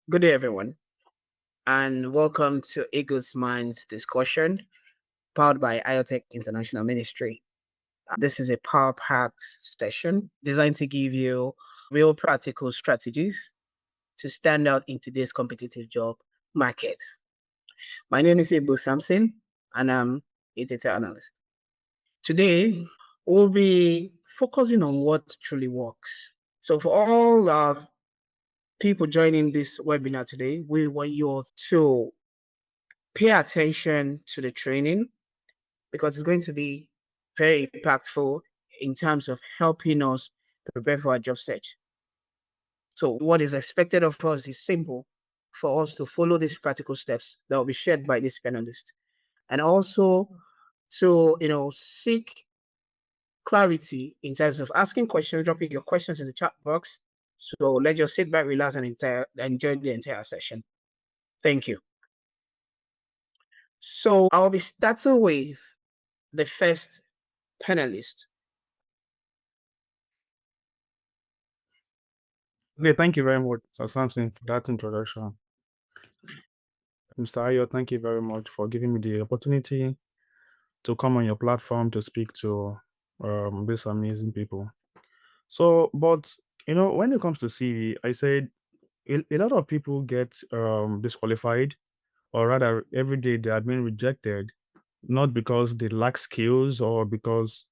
Good day, everyone, and welcome to Eagles Minds discussion powered by IoTech International Ministry. This is a power packed session designed to give you real practical strategies to stand out in today's competitive job market. My name is Ibu Samson, and I'm a data analyst. Today, we'll be focusing on what truly works. So, for all people joining this webinar today, we want you to pay attention to the training because it's going to be very impactful in terms of helping us prepare for our job search. So, what is expected of us is simple for us to follow these practical steps that will be shared by this panelist, and also to seek clarity in terms of asking questions, dropping your questions in the chat box. So let's just sit back, relax, and enjoy the entire session. Thank you. So I'll be starting with the first panelist. Okay, thank you very much, Sir Samson, for that introduction. Mr. Ayo, thank you very much for giving me the opportunity to come on your platform to speak to these amazing people. So, but when it comes to CV, I said a lot of people get disqualified, or rather, every day they are being rejected, not because they lack skills or because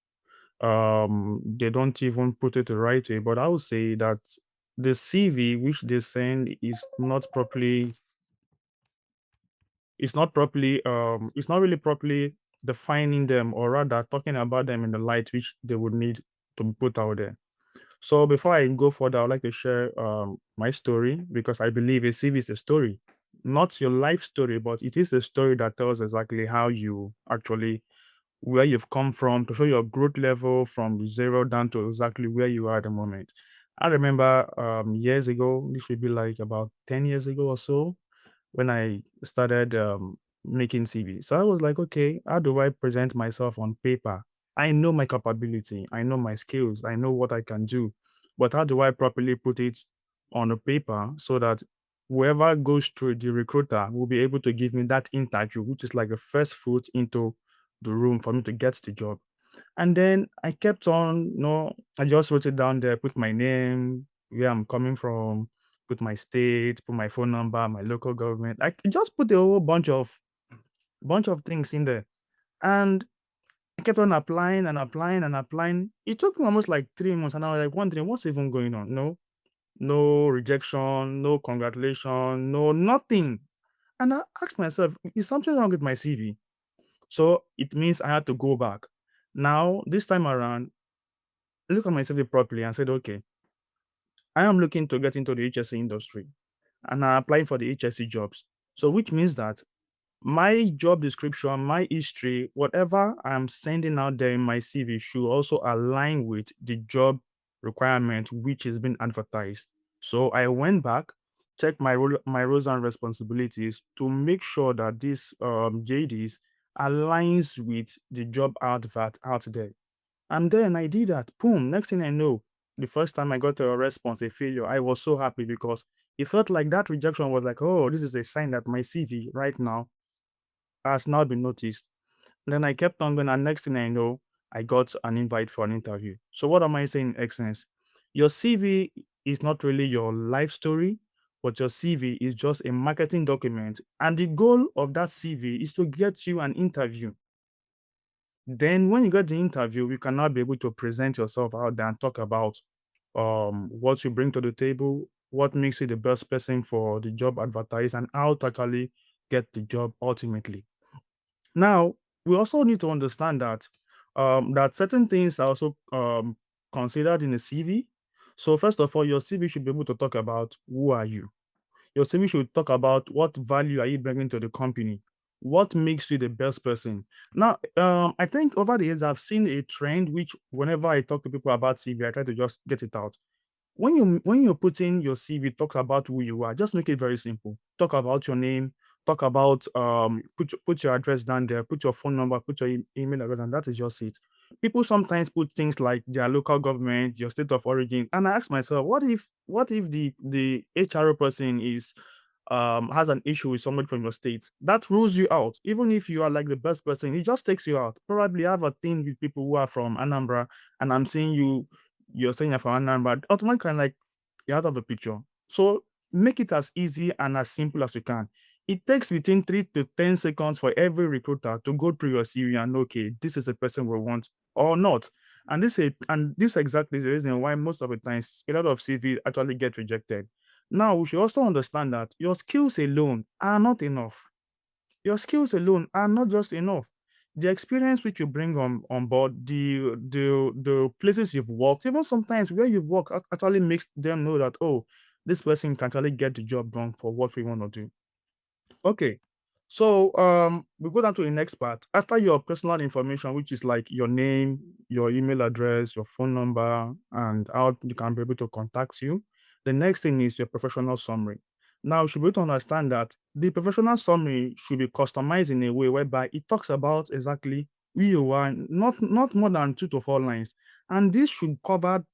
they don't even put it the right way, but I would say that the CV which they send is it's not really properly defining them, or rather talking about them in the light which they would need to be put out there. So before I go further, I'd like to share my story, because I believe a CV is a story, not your life story, but it is a story that tells exactly how you actually, where you've come from, to show your growth level from zero down to exactly where you are at the moment. I remember years ago, this would be like about 10 years ago or so, when I started making CV. So I was like, okay, how do I present myself on paper? I know my capability, I know my skills, I know what I can do, but how do I properly put it on a paper so that whoever goes through, the recruiter will be able to give me that interview, which is like the first foot into the room for me to get the job. And then I kept on, I just wrote it down there, put my name, where I'm coming from, put my state, put my phone number, my local government. I just put a whole bunch of things in there. And I kept on applying and applying and applying. It took me almost like 3 months, and I was like wondering what's even going on. No rejection, no congratulation, no nothing. And I asked myself, is something wrong with my CV? So it means I had to go back. Now, this time around, look at my CV properly and said, okay, I am looking to get into the HSC industry and I'm applying for the HSC jobs. So, which means that my job description, my history, whatever I'm sending out there in my CV should also align with the job requirement which is being advertised. So I went back, checked my roles and responsibilities to make sure that this JDs aligns with the job advert out there. And then I did that. Boom. Next thing I know, the first time I got a response, a failure, I was so happy because it felt like that rejection was like, oh, this is a sign that my CV right now has now been noticed. Then I kept on going, and next thing I know, I got an invite for an interview. So what am I saying in essence? Your CV is not really your life story, but your CV is just a marketing document. And the goal of that CV is to get you an interview. Then when you get the interview, you can now be able to present yourself out there and talk about what you bring to the table, what makes you the best person for the job advertised, and how to actually get the job ultimately. Now, we also need to understand that certain things are also considered in a CV. So first of all, your CV should be able to talk about who are you. Your CV should talk about what value are you bringing to the company. What makes you the best person? Now, I think over the years I've seen a trend which, whenever I talk to people about CV, I try to just get it out. When you're putting your CV, talk about who you are. Just make it very simple. Talk about your name. Talk about put your address down there. Put your phone number. Put your email address, and that is just it. People sometimes put things like their local government, your state of origin, and I ask myself, what if the HRO person is has an issue with somebody from your state, that rules you out. Even if you are like the best person, it just takes you out. Probably I have a thing with people who are from Anambra, and I'm seeing you're saying you're from Anambra, automatically like you're out of the picture. So make it as easy and as simple as you can. It takes between 3 to 10 seconds for every recruiter to go through your CV and okay, this is the person we want or not. And this exactly is the reason why most of the times a lot of CV actually get rejected. Now, we should also understand that your skills alone are not enough. Your skills alone are not just enough. The experience which you bring on board, the places you've worked, even sometimes where you've worked actually makes them know that, oh, this person can actually get the job done for what we want to do. Okay. So we go down to the next part. After your personal information, which is like your name, your email address, your phone number, and how you can be able to contact you, the next thing is your professional summary. Now, you should be able to understand that the professional summary should be customized in a way whereby it talks about exactly who you are, not more than 2 to 4 lines. And this should cover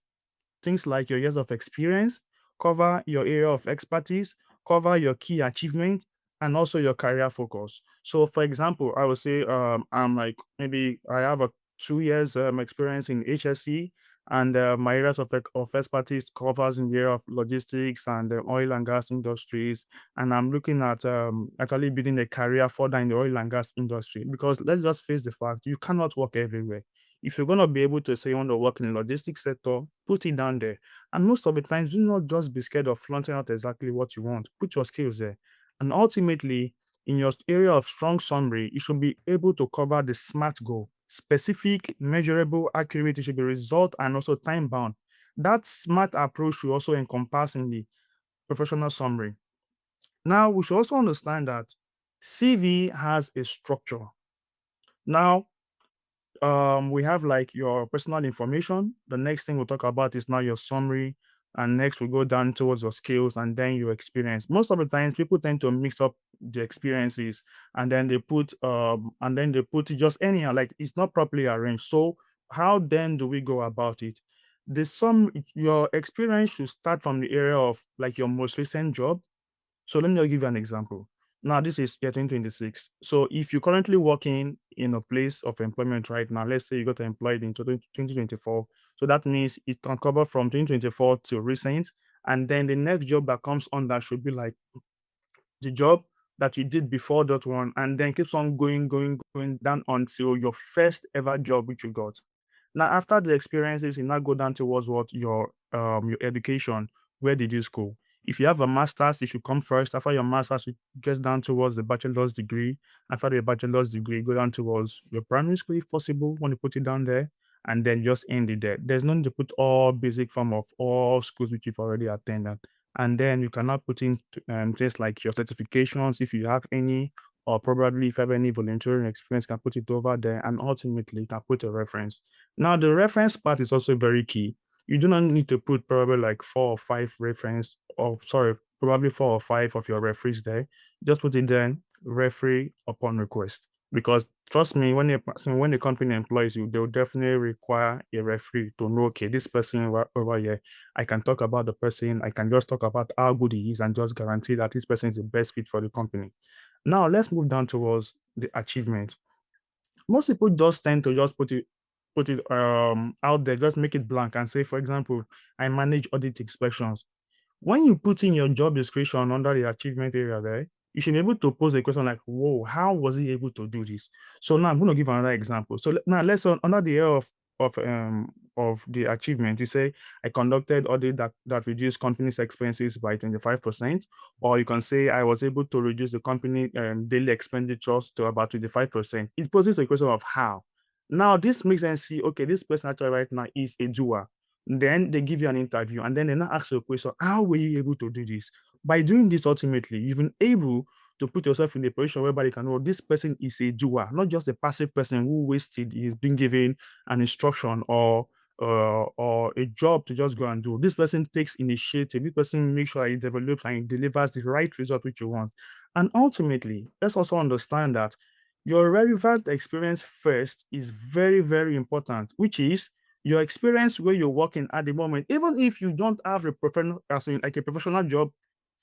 things like your years of experience, cover your area of expertise, cover your key achievement, and also your career focus. So, for example, I would say I'm like maybe I have a 2 years experience in HSC, and my areas of expertise covers in the area of logistics and the oil and gas industries. And I'm looking at actually building a career further in the oil and gas industry because let's just face the fact you cannot work everywhere. If you're gonna be able to say you want to work in the logistics sector, put it down there. And most of the times, do not just be scared of flaunting out exactly what you want. Put your skills there. And ultimately, in your area of strong summary, you should be able to cover the SMART goal. Specific, measurable, accurate, it should be result and also time bound. That SMART approach should also encompass in the professional summary. Now, we should also understand that CV has a structure. Now, we have like your personal information. The next thing we'll talk about is now your summary, and next we go down towards your skills and then your experience. Most of the times people tend to mix up the experiences and then they put it just anyhow, like it's not properly arranged. So how then do we go about it? Your experience should start from the area of like your most recent job. So let me just give you an example. Now, this is year 2026. So if you're currently working in a place of employment right now, let's say you got employed in 2024. So that means it can cover from 2024 to recent. And then the next job that comes on that should be like the job that you did before that one, and then keeps on going down until your first ever job which you got. Now, after the experiences, you now go down towards what your education. Where did you school? If you have a master's, you should come first. After your master's, you get down towards the bachelor's degree. After the bachelor's degree, go down towards your primary school if possible. When you put it down there, and then just end it there. There's no need to put all basic form of all schools which you've already attended. And then you cannot put in things like your certifications if you have any, or probably if you have any volunteering experience, can put it over there, and ultimately you can put a reference. Now, the reference part is also very key. You do not need to put probably like 4 or 5 reference, or sorry, probably 4 or 5 of your referees there. Just put it there, referee upon request. Because trust me, when the company employs you, they'll definitely require a referee to know, okay, this person over here, I can talk about the person, I can just talk about how good he is and just guarantee that this person is the best fit for the company. Now let's move down towards the achievement. Most people just tend to just put it out there, just make it blank and say, for example, I manage audit inspections. When you put in your job description under the achievement area there, you should be able to pose a question like, whoa, how was he able to do this? So now I'm going to give another example. So now let's say under the area of the achievement, you say I conducted audit that reduced company's expenses by 25%, or you can say I was able to reduce the company daily expenditures to about 25%. It poses a question of how. Now this makes them see, okay, this person actually right now is a doer. Then they give you an interview, and then they now ask you a question: how were you able to do this? By doing this, ultimately, you've been able to put yourself in a position whereby you can know this person is a doer, not just a passive person who wasted is being given an instruction or a job to just go and do. This person takes initiative. This person makes sure he develops and he delivers the right result which you want. And ultimately, let's also understand that your relevant experience first is very, very important, which is your experience where you're working at the moment, even if you don't have a professional, as in like a professional job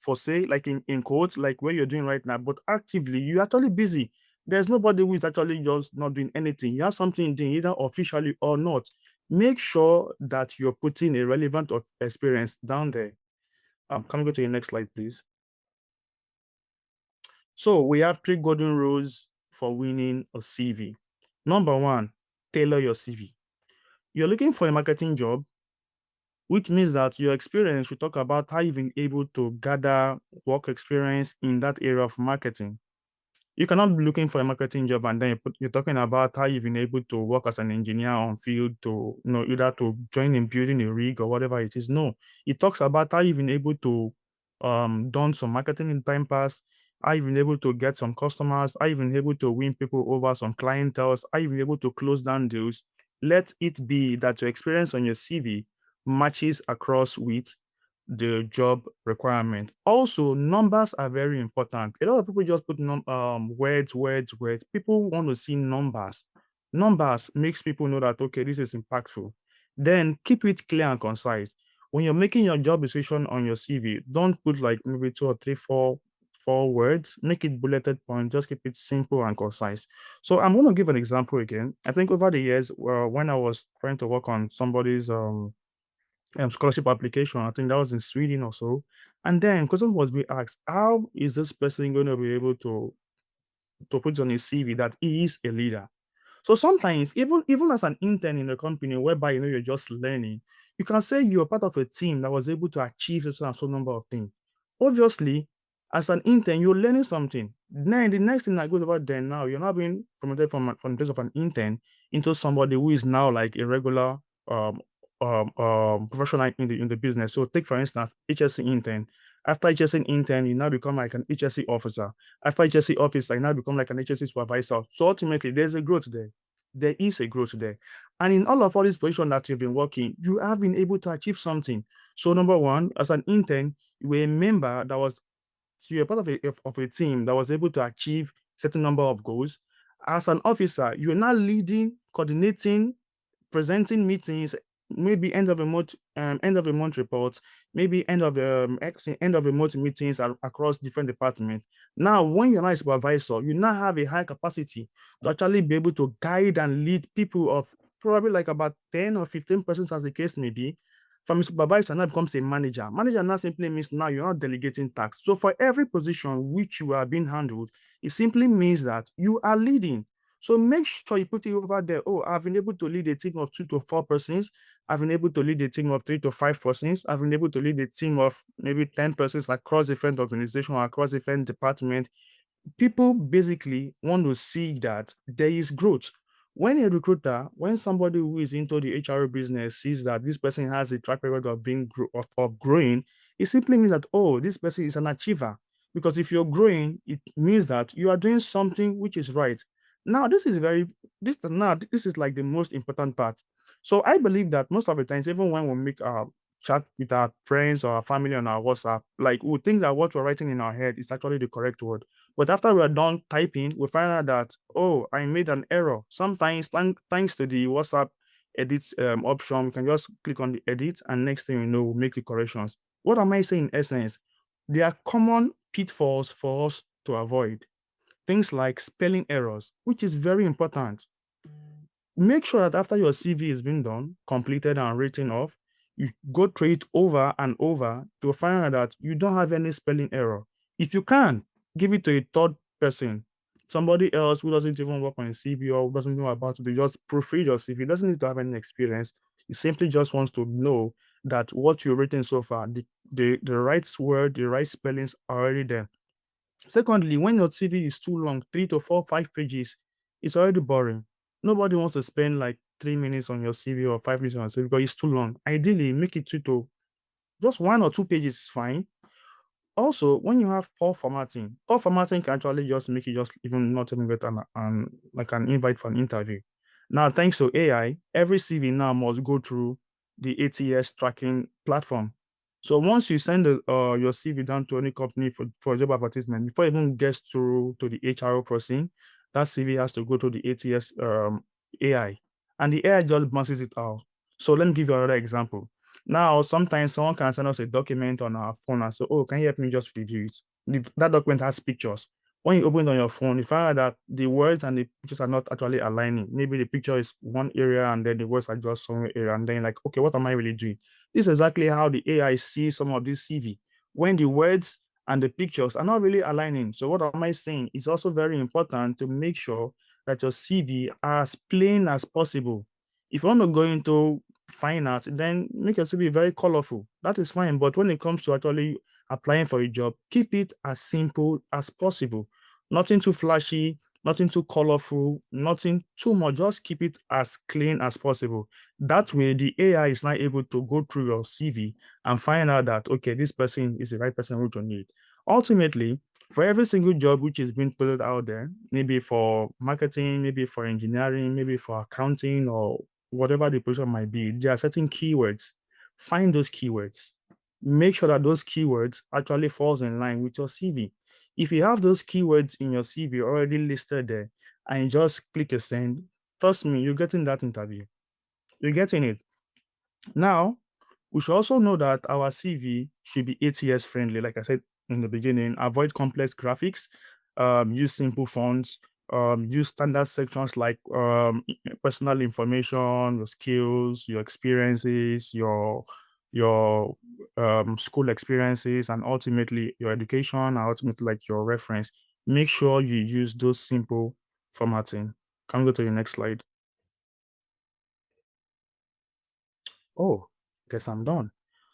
for say, like in quotes, like what you're doing right now, but actively you're actually busy. There's nobody who is actually just not doing anything. You have something doing either officially or not. Make sure that you're putting a relevant experience down there. Can we go to the next slide, please? So we have three golden rules for winning a CV. Number one, tailor your CV. You're looking for a marketing job, which means that your experience should talk about how you've been able to gather work experience in that area of marketing. You cannot be looking for a marketing job and then you're talking about how you've been able to work as an engineer on field to, either to join in building a rig or whatever it is. No, it talks about how you've been able to done some marketing in time past, how you've been able to get some customers, how you've been able to win people over some clientele, how you've been able to close down deals. Let it be that your experience on your CV matches across with the job requirement. Also, numbers are very important. A lot of people just put words, words, words. People want to see numbers. Numbers makes people know that okay, this is impactful. Then keep it clear and concise. When you're making your job decision on your CV, don't put like maybe two or three, four words. Make it bulleted point. Just keep it simple and concise. So I'm going to give an example again. I think over the years, when I was trying to work on somebody's scholarship application. I think that was in Sweden or so. And then question was being asked, how is this person going to be able to put on his CV that he is a leader? So sometimes, even as an intern in a company whereby you're just learning, you can say you're part of a team that was able to achieve a certain so number of things. Obviously, as an intern, you're learning something. Then the next thing that goes about then now, you're not being promoted from the place of an intern into somebody who is now like a regular um professional in the business. So take for instance HSC intern. After HSC intern, you now become like an HSC officer. After HSC officer, you now become like an HSC supervisor. So ultimately, there's a growth there. There is a growth there. And in all these positions that you've been working, you have been able to achieve something. So number one, as an intern, you were a member that was, so you're part of a team that was able to achieve certain number of goals. As an officer, you're now leading, coordinating, presenting meetings, maybe end of the month reports, maybe end of the month meetings across different departments. Now, when you're not a supervisor, you now have a high capacity to actually be able to guide and lead people of probably like about 10 or 15% as the case may be. From a supervisor now becomes a manager. Manager now simply means now you're not delegating tasks. So for every position which you are being handled, it simply means that you are leading. So make sure you put it over there. Oh, I've been able to lead a team of 2 to 4 persons. I've been able to lead a team of 3 to 5 persons. I've been able to lead a team of maybe 10 persons across different organizations, across different departments. People basically want to see that there is growth. When a recruiter, when somebody who is into the HR business sees that this person has a track record of of growing, it simply means that oh, this person is an achiever. Because if you're growing, it means that you are doing something which is right. Now, this is like the most important part. So I believe that most of the times, even when we make our chat with our friends or our family on our WhatsApp, like we think that what we're writing in our head is actually the correct word. But after we're done typing, we find out that, oh, I made an error. Sometimes, thanks to the WhatsApp edit option, we can just click on the edit, and next thing you know, we'll make the corrections. What am I saying in essence? There are common pitfalls for us to avoid. Things like spelling errors, which is very important. Make sure that after your CV is being done, completed and written off, you go through it over and over to find out that you don't have any spelling error. If you can, give it to a third person, somebody else who doesn't even work on a CV or who doesn't know about it. They just proofread your CV. Doesn't need to have any experience. He simply just wants to know that what you've written so far, the right word, the right spellings are already there. Secondly, when your CV is too long, 3 to 4, 5 pages, it's already boring. Nobody wants to spend like 3 minutes on your CV or 5 minutes on your CV because it's too long. Ideally, make it two to just 1 or 2 pages is fine. Also, when you have poor formatting can actually just make it just even not even get like an invite for an interview. Now, thanks to AI, every CV now must go through the ATS tracking platform. So once you send your CV down to any company for a job advertisement, before it even gets through to the HR processing, that CV has to go to the ATS AI, and the AI just bounces it out. So let me give you another example. Now, sometimes someone can send us a document on our phone and say, "Oh, can you help me just review it?" That document has pictures. When you open it on your phone, you find out that the words and the pictures are not actually aligning. Maybe the picture is one area and then the words are just somewhere area. And then you're like, okay, what am I really doing? This is exactly how the AI sees some of this CV. When the words and the pictures are not really aligning. So what am I saying? It's also very important to make sure that your CV are as plain as possible. If you want to go into fine art, then make your CV very colorful. That is fine. But when it comes to actually applying for a job, keep it as simple as possible. Nothing too flashy, nothing too colorful, nothing too much. Just keep it as clean as possible. That way, the AI is now able to go through your CV and find out that, okay, this person is the right person which you need. Ultimately, for every single job which is being put out there, maybe for marketing, maybe for engineering, maybe for accounting or whatever the position might be, there are certain keywords. Find those keywords. Make sure that those keywords actually falls in line with your CV. If you have those keywords in your CV already listed there and you just click a send, trust me, you're getting that interview. You're getting it. Now, we should also know that our CV should be ATS friendly. Like I said in the beginning, avoid complex graphics, use simple fonts, use standard sections like personal information, your skills, your experiences, your school experiences, and ultimately your education, and ultimately like your reference. Make sure you use those simple formatting. Can we go to the next slide? Oh, guess I'm done.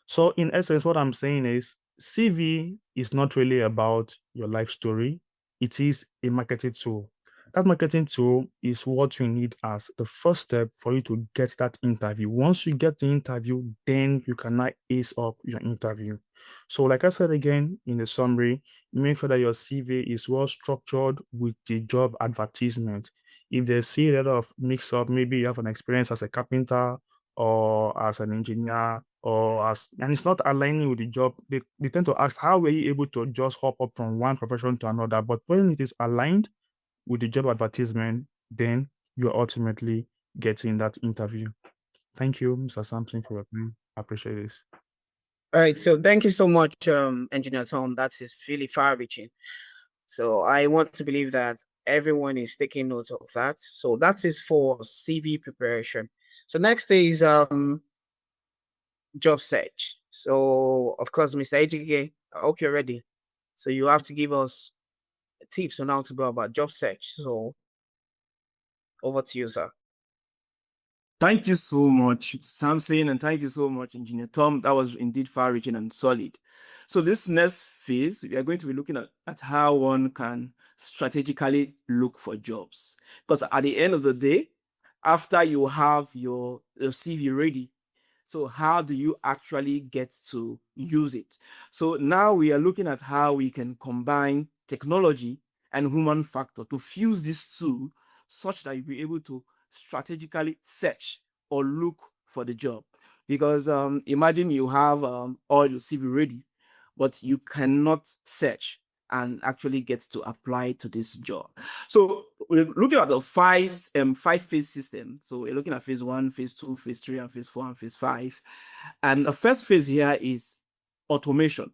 So, in essence, what I'm saying is CV is not really about your life story, it is a marketing tool. That marketing tool is what you need as the first step for you to get that interview. Once you get the interview, then you can now ace up your interview. So, like I said again in the summary, make sure that your CV is well structured with the job advertisement. If they see a lot of mix up, maybe you have an experience as a carpenter or as an engineer or as and it's not aligning with the job, they tend to ask how were you able to just hop up from one profession to another. But when it is aligned with the job advertisement, then you're ultimately getting that interview. Thank you, Mr. Sampson, for your time. I appreciate this. All right. So thank you so much, Engineer Tom. That is really far-reaching. So I want to believe that everyone is taking notes of that. So that is for CV preparation. So next is job search. So of course, Mr. Ejike, I hope you're ready. So you have to give us tips on how to go about job search. So over to you, sir. Thank you so much, Samson, and thank you so much, Engineer Tom. That was indeed far-reaching and solid. So this next phase, we are going to be looking at how one can strategically look for jobs. Because at the end of the day, after you have your CV ready, so how do you actually get to use it? So now we are looking at how we can combine technology and human factor to fuse these two such that you'll be able to strategically search or look for the job. Because imagine you have all your CV ready, but you cannot search and actually get to apply to this job. So we're looking at the five phase system. So we're looking at phase one, phase two, phase three, and phase four, and phase five. And the first phase here is automation.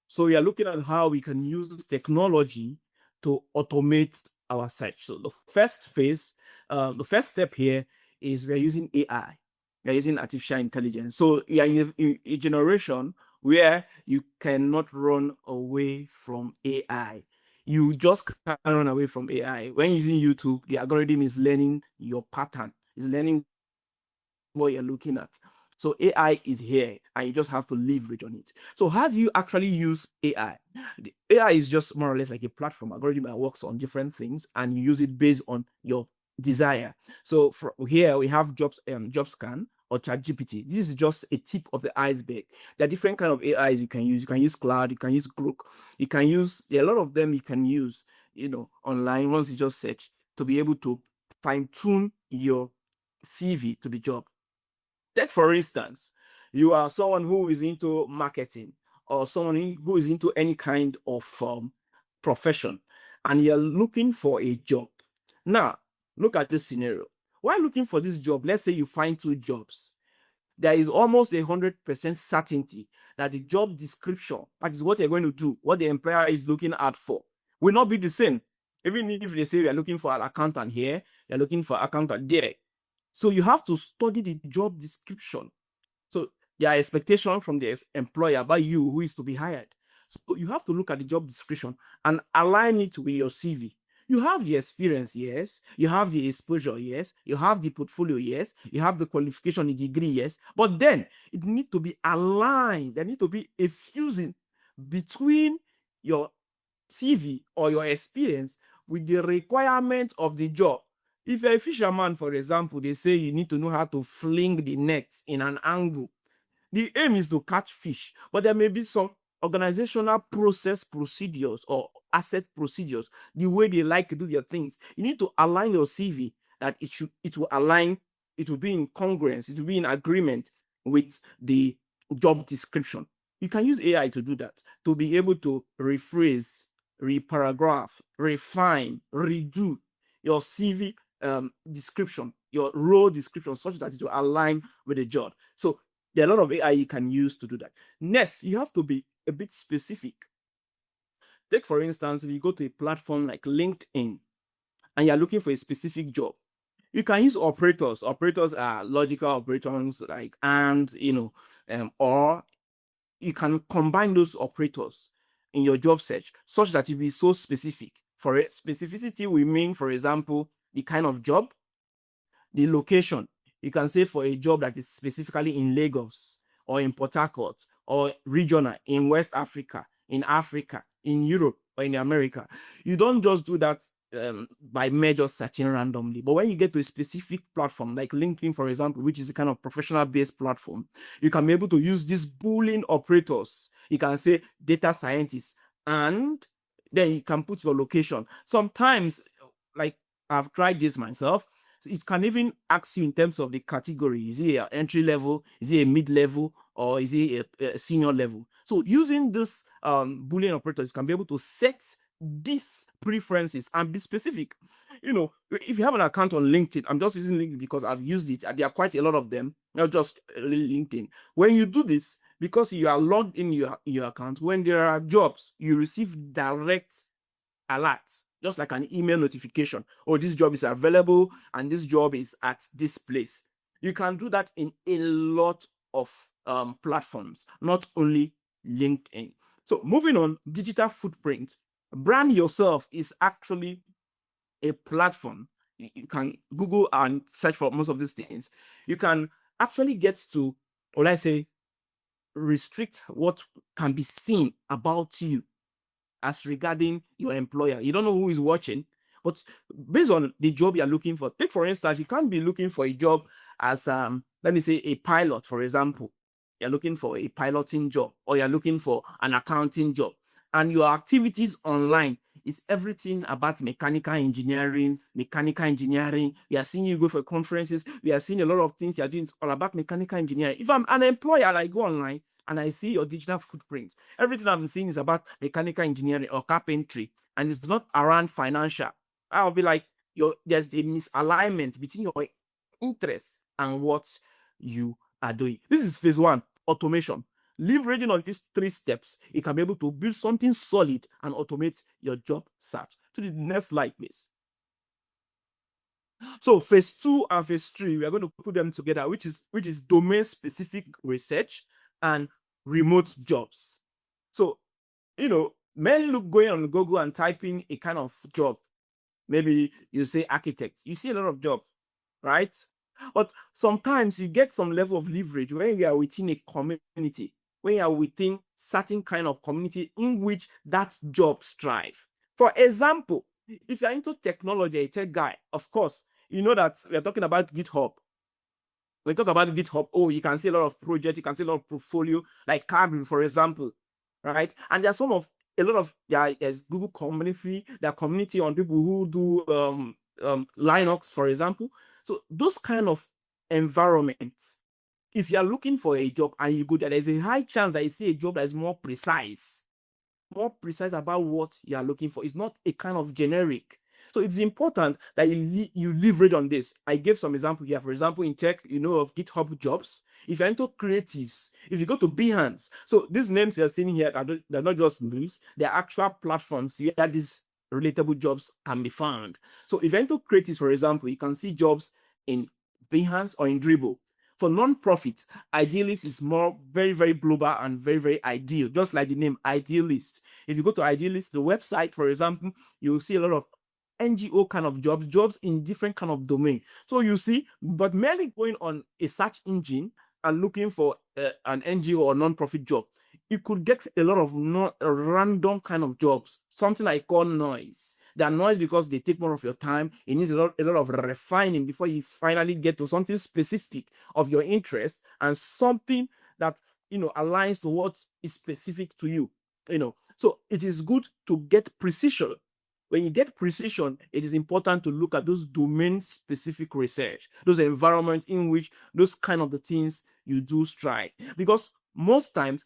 So we are looking at how we can use technology to automate our search. So the first phase, the first step here is we're using AI. We're using artificial intelligence. So we are in a generation where you cannot run away from AI. You just can't run away from AI. When using YouTube, the algorithm is learning your pattern, is learning what you're looking at. So AI is here and you just have to leverage on it. So how do you actually use AI? The AI is just more or less like a platform algorithm that works on different things and you use it based on your desire. So for here we have job scan or chat GPT. This is just a tip of the iceberg. There are different kind of AIs you can use. You can use Cloud, you can use Grok, you can use there are a lot of them you can use, online once you just search to be able to fine-tune your CV to the job. Take for instance, you are someone who is into marketing or someone who is into any kind of profession and you're looking for a job. Now, look at this scenario. While looking for this job, let's say you find two jobs. there is almost 100% certainty that the job description, that is what you're going to do, what the employer is looking out for, will not be the same. Even if they say we are looking for an accountant here, you're looking for an accountant there. So you have to study the job description. So there are expectations from the employer about you who is to be hired. So you have to look at the job description and align it with your CV. You have the experience, yes. You have the exposure, yes. You have the portfolio, yes. You have the qualification, the degree, yes. But then it needs to be aligned. There needs to be a fusing between your CV or your experience with the requirement of the job. If you're a fisherman, for example, they say you need to know how to fling the net in an angle. The aim is to catch fish, but there may be some organizational process procedures or asset procedures, the way they like to do their things. You need to align your CV that it will align, it will be in congruence, it will be in agreement with the job description. You can use AI to do that, to be able to rephrase, reparagraph, refine, redo your CV description, your role description, such that it will align with the job. So there are a lot of AI you can use to do that. Next, you have to be a bit specific. Take, for instance, if you go to a platform like LinkedIn and you're looking for a specific job, you can use operators. Operators are logical operators like and, or you can combine those operators in your job search such that it be so specific. For it, specificity we mean, for example, the kind of job, the location. You can say for a job that is specifically in Lagos or in Port Harcourt or regional in West Africa, in Europe, or in America. You don't just do that by major searching randomly. But when you get to a specific platform like LinkedIn, for example, which is a kind of professional-based platform, you can be able to use these Boolean operators. You can say data scientist, and then you can put your location. Sometimes, like I've tried this myself, it can even ask you in terms of the category. Is it an entry level? Is it a mid level? Or is it a senior level? So using this Boolean operators, you can be able to set these preferences and be specific. If you have an account on LinkedIn, I'm just using LinkedIn because I've used it, and there are quite a lot of them, not just LinkedIn. When you do this, because you are logged in your account, when there are jobs, you receive direct alerts, just like an email notification. Oh, this job is available and this job is at this place. You can do that in a lot of platforms, not only LinkedIn. So moving on, digital footprint. Brand yourself is actually a platform. You can Google and search for most of these things. You can actually get to, or let's say, restrict what can be seen about you as regarding your employer. You don't know who is watching, but based on the job you're looking for, take for instance, you can't be looking for a job as let me say a pilot, for example. You're looking for a piloting job, or you're looking for an accounting job, and your activities online is everything about mechanical engineering. We are seeing you go for conferences. We are seeing a lot of things you're doing. It's all about mechanical engineering. If I'm an employer and I go online and I see your digital footprint, everything I'm seeing is about mechanical engineering or carpentry, and it's not around financial. I'll be like, there's a misalignment between your interests and what you are doing. This is phase one, automation. Leveraging on these 3 steps, you can be able to build something solid and automate your job search. To the next slide, please. So phase 2 and phase 3, we are going to put them together, which is domain-specific research and remote jobs. So, men look going on Google and typing a kind of job. Maybe you say architect. You see a lot of jobs, right? But sometimes you get some level of leverage when you are within a community, when you are within certain kind of community in which that job strive. For example, if you're into technology, a tech guy, of course, you know that we're talking about GitHub. We talk about GitHub. Oh, you can see a lot of projects, you can see a lot of portfolio, like Carbon, for example, right? And there's there's Google community, there are community on people who do Linux, for example. So those kind of environments, if you are looking for a job and you go there, there's a high chance that you see a job that is more precise about what you are looking for. It's not a kind of generic. So it's important that you leverage on this. I gave some example here. For example, in tech, you know of GitHub jobs. If you're into creatives, if you go to Behance, so these names you're seeing here they're not just names, they're actual platforms where these relatable jobs can be found. So if you're into creatives, for example, you can see jobs in Behance or in Dribble. For non-profit, Idealist is more very, very global and very, very ideal, just like the name Idealist. If you go to Idealist, the website, for example, you'll see a lot of NGO kind of jobs in different kind of domain. So you see, but merely going on a search engine and looking for an NGO or non-profit job, you could get a lot of random kind of jobs, something I call noise. They are noise because they take more of your time. It needs a lot of refining before you finally get to something specific of your interest and something that aligns to what is specific to you. So it is good to get precision. When you get precision, it is important to look at those domain-specific research, those environments in which those kind of the things you do strive. Because most times,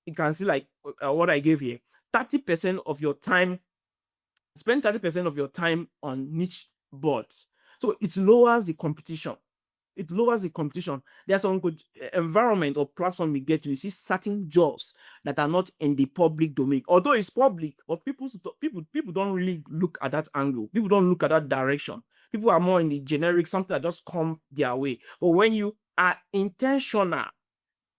you can see like what I gave here, 30% of your time, spend 30% of your time on niche boards. So it lowers the competition. It lowers the competition. There's some good environment or platform we get to. You see certain jobs that are not in the public domain, although it's public, but people don't really look at that angle. People don't look at that direction. People are more in the generic, something that just come their way. But when you are intentional,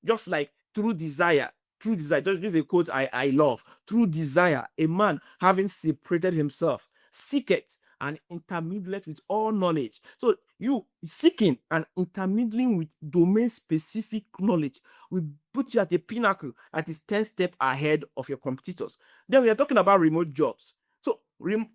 just like through desire, this is a quote I love. Through desire, a man having separated himself, seeketh and intermediate with all knowledge. So you seeking and intermingling with domain-specific knowledge will put you at a pinnacle that is 10 steps ahead of your competitors. Then we are talking about remote jobs. So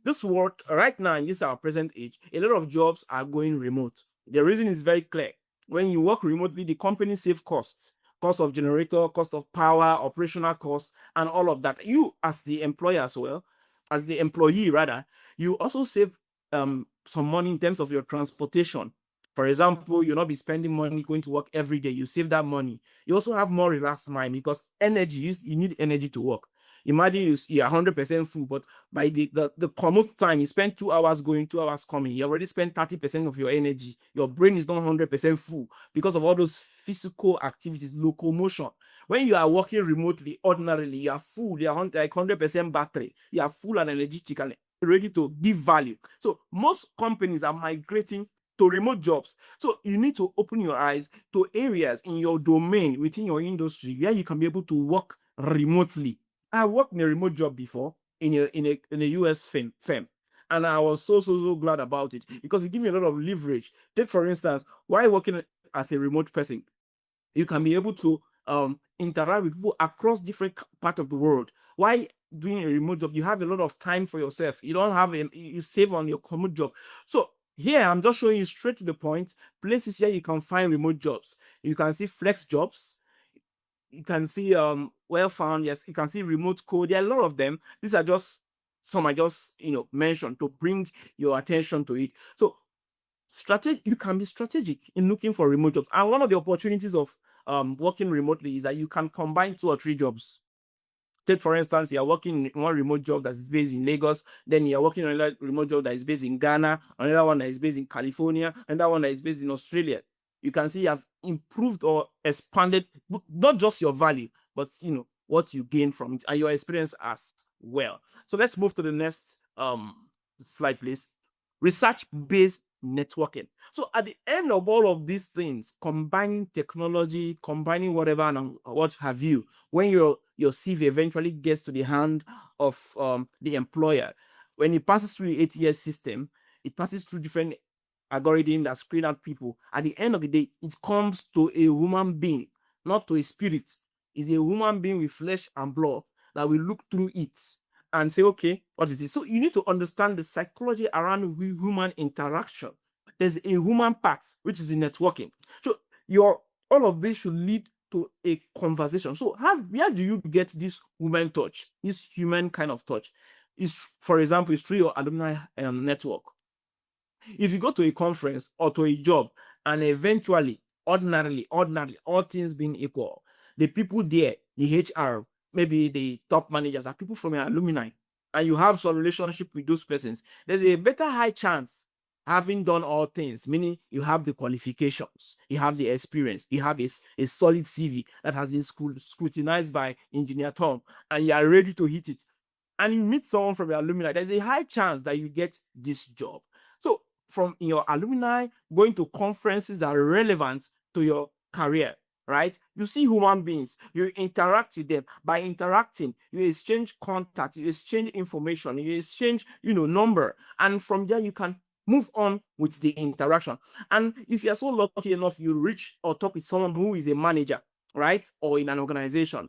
this world right now in this our present age, a lot of jobs are going remote. The reason is very clear. When you work remotely, the company save costs. Cost of generator, cost of power, operational costs, and all of that. You, as the employer as well, as the employee rather, you also save some money in terms of your transportation. For example, you'll not be spending money going to work every day. You save that money. You also have more relaxed mind because energy, you need energy to work. Imagine you're 100% full, but by the commute time, you spend 2 hours going, 2 hours coming. You already spend 30% of your energy. Your brain is not 100% full because of all those physical activities, locomotion. When you are working remotely, ordinarily, you are full. You are like 100% battery. You are full and energetic and ready to give value. So most companies are migrating to remote jobs. So you need to open your eyes to areas in your domain within your industry where you can be able to work remotely. I worked in a remote job before in a US firm, and I was so glad about it because it gave me a lot of leverage. Take for instance, while working as a remote person, you can be able to interact with people across different parts of the world. Why doing a remote job? You have a lot of time for yourself. You don't have you save on your commute job. So here I'm just showing you straight to the point places where you can find remote jobs. You can see flex jobs. You can see well found. Yes, you can see remote code. There are a lot of them. These are just some I just mentioned to bring your attention to it. So you can be strategic in looking for remote jobs. And one of the opportunities of working remotely is that you can combine 2 or 3 jobs. Take for instance, you're working in one remote job that is based in Lagos, then you're working on another remote job that is based in Ghana, another one that is based in California, another one that is based in Australia. You can see you have improved or expanded not just your value, but what you gain from it and your experience as well. So let's move to the next slide, please. Research-based networking. So at the end of all of these things, combining technology, combining whatever and what have you, when your CV eventually gets to the hand of the employer, when it passes through the ATS system, it passes through different algorithms that screen out people. At the end of the day, it comes to a human being, not to a spirit. It's a human being with flesh and blood that will look through it and say, okay, what is this? So you need to understand the psychology around human interaction. There's a human part, which is the networking. So all of this should lead to a conversation. So where do you get this human touch, this human kind of touch? For example, it's through your alumni network. If you go to a conference or to a job and eventually, ordinarily, all things being equal, the people there, the HR, maybe the top managers are people from your alumni. and you have some relationship with those persons, there's a better high chance having done all things, meaning you have the qualifications, you have the experience, you have a solid CV that has been scrutinized by Engineer Tom, and you are ready to hit it. And you meet someone from your alumni, there's a high chance that you get this job. So from your alumni, going to conferences that are relevant to your career, right? You see human beings, you interact with them. By interacting, you exchange contact, you exchange information, you exchange, number, and from there you can move on with the interaction. And if you're so lucky enough, you reach or talk with someone who is a manager, right, or in an organization,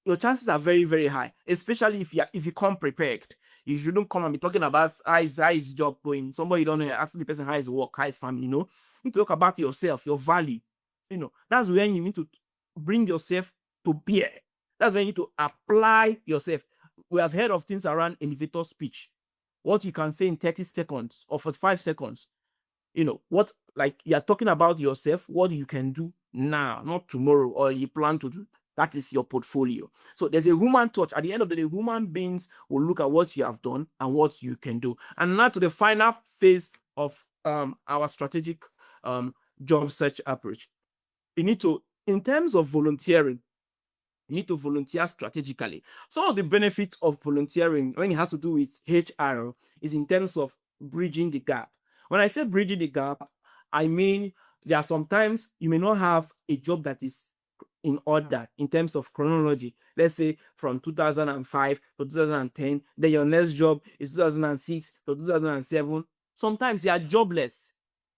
your chances are very, very high, especially if you come prepared. You shouldn't come and be talking about how is job going. Somebody you don't know, asking the person how is work, how is family, You need to talk about yourself, your value. That's when you need to bring yourself to bear. That's when you need to apply yourself. We have heard of things around elevator speech. What you can say in 30 seconds or 45 seconds. What, like, you're talking about yourself, what you can do now, not tomorrow, or you plan to do. That is your portfolio. So there's a human touch. At the end of the day, human beings will look at what you have done and what you can do. And now to the final phase of our strategic job search approach. You need to, in terms of volunteering, you need to volunteer strategically. Some of the benefits of volunteering when it has to do with HR is in terms of bridging the gap. When I say bridging the gap, I mean there are sometimes you may not have a job that is in order in terms of chronology. Let's say from 2005 to 2010, then your next job is 2006 to 2007. Sometimes you are jobless.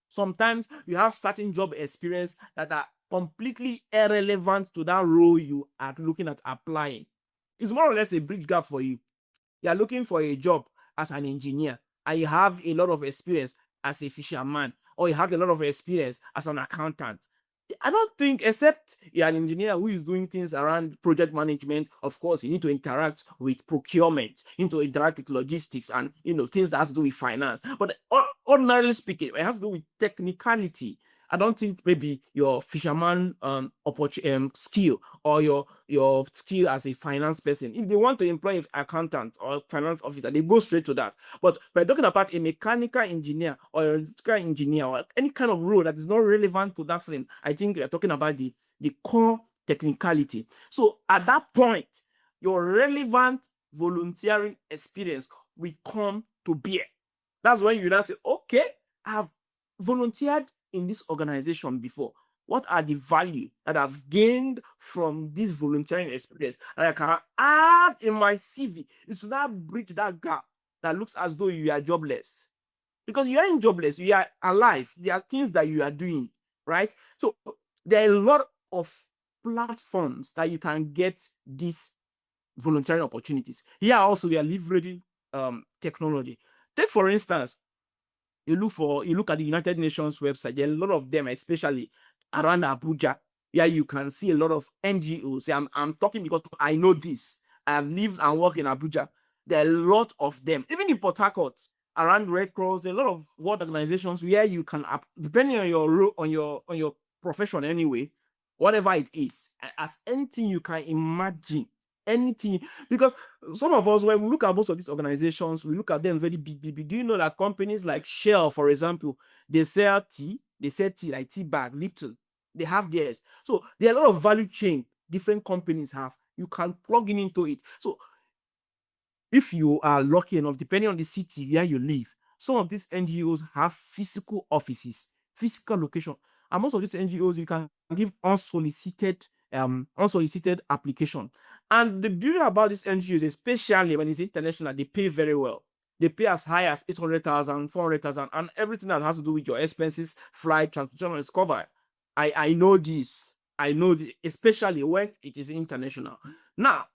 Sometimes you have certain job experience that are completely irrelevant to that role you are looking at applying. It's more or less a bridge gap for you. You are looking for a job as an engineer and you have a lot of experience as a fisherman, or you have a lot of experience as an accountant. I don't think, except you're an engineer who is doing things around project management, of course, you need to interact with procurement, you need to interact with logistics and, things that has to do with finance. But ordinarily speaking, it has to do with technicality. I don't think maybe your fisherman skill or your skill as a finance person, if they want to employ an accountant or finance officer, they go straight to that. But we're talking about a mechanical engineer or a electrical engineer or any kind of role that is not relevant to that thing. I think we're talking about the core technicality. So at that point, your relevant volunteering experience will come to bear. That's when you now say, okay, I've volunteered in this organization before. What are the value that I've gained from this volunteering experience that I can add in my CV? It's that bridge that gap that looks as though you are jobless. Because you aren't jobless, you are alive. There are things that you are doing, right? So there are a lot of platforms that you can get these volunteering opportunities. Here also we are leveraging technology. Take for instance, you look at the United Nations website, there are a lot of them, especially around Abuja, where you can see a lot of NGOs. I'm talking because I know this. I've lived and worked in Abuja. There are a lot of them. Even in Port Harcourt, around Red Cross, a lot of world organizations where you can, depending on your role, on your profession anyway, whatever it is, as anything you can imagine, anything. Because some of us, when we look at most of these organizations, we look at them very big. Do you know that companies like Shell, for example, they sell tea like tea bag, Lipton, they have theirs. So there are a lot of value chain different companies have. You can plug into it. So if you are lucky enough, depending on the city where you live, some of these NGOs have physical offices, physical location. And most of these NGOs, you can give unsolicited application. And the beauty about these NGOs, especially when it's international, they pay very well. They pay as high as 800,000, 400,000, and everything that has to do with your expenses, flight, transportation is covered. I know this. I know this, especially when it is international. Now,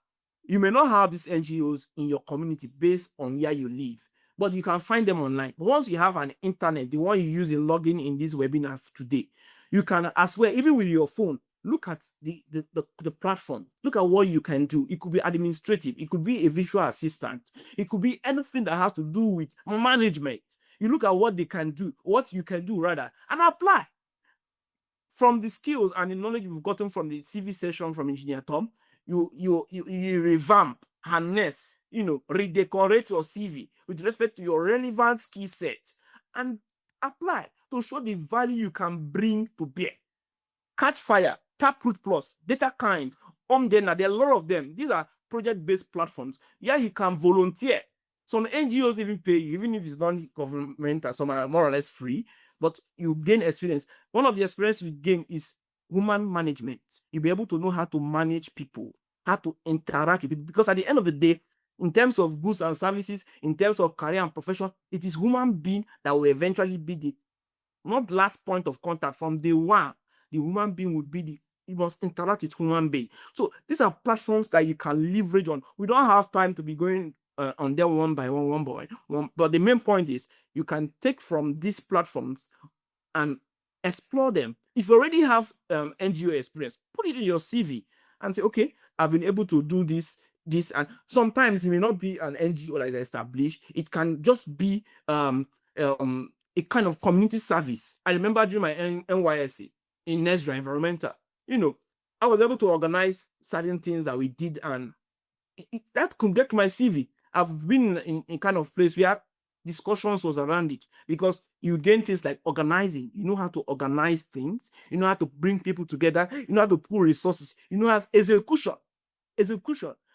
you may not have these NGOs in your community based on where you live, but you can find them online. Once you have an internet, the one you use in logging in this webinar today, you can as well, even with your phone, look at the platform. Look at what you can do. It could be administrative. It could be a visual assistant. It could be anything that has to do with management. You look at what they can do, what you can do rather, and apply. From the skills and the knowledge you've gotten from the CV session from Engineer Tom, you revamp, harness, redecorate your CV with respect to your relevant skill set and apply to show the value you can bring to bear. Catch Fire, Taproot Plus, Data Kind, Omdena, there are a lot of them. These are project-based platforms. Yeah, you can volunteer. Some NGOs even pay you, even if it's not governmental, some are more or less free, but you gain experience. One of the experience you gain is human management. You'll be able to know how to manage people, how to interact with people, because at the end of the day, in terms of goods and services, in terms of career and profession, it is human being that will eventually be the not last point of contact from day one. The human being would be you must interact with human being. So these are platforms that you can leverage on. We don't have time to be going on them one by one. But the main point is you can take from these platforms and explore them. If you already have NGO experience, put it in your CV and say, okay, I've been able to do this, and sometimes it may not be an NGO that is established. It can just be a kind of community service. I remember during my NYSC in Nesra Environmental, I was able to organize certain things that we did, and that could get to my CV. I've been in kind of place where discussions was around it because you gain things like organizing. You know how to organize things. You know how to bring people together. You know how to pull resources. You know how execution.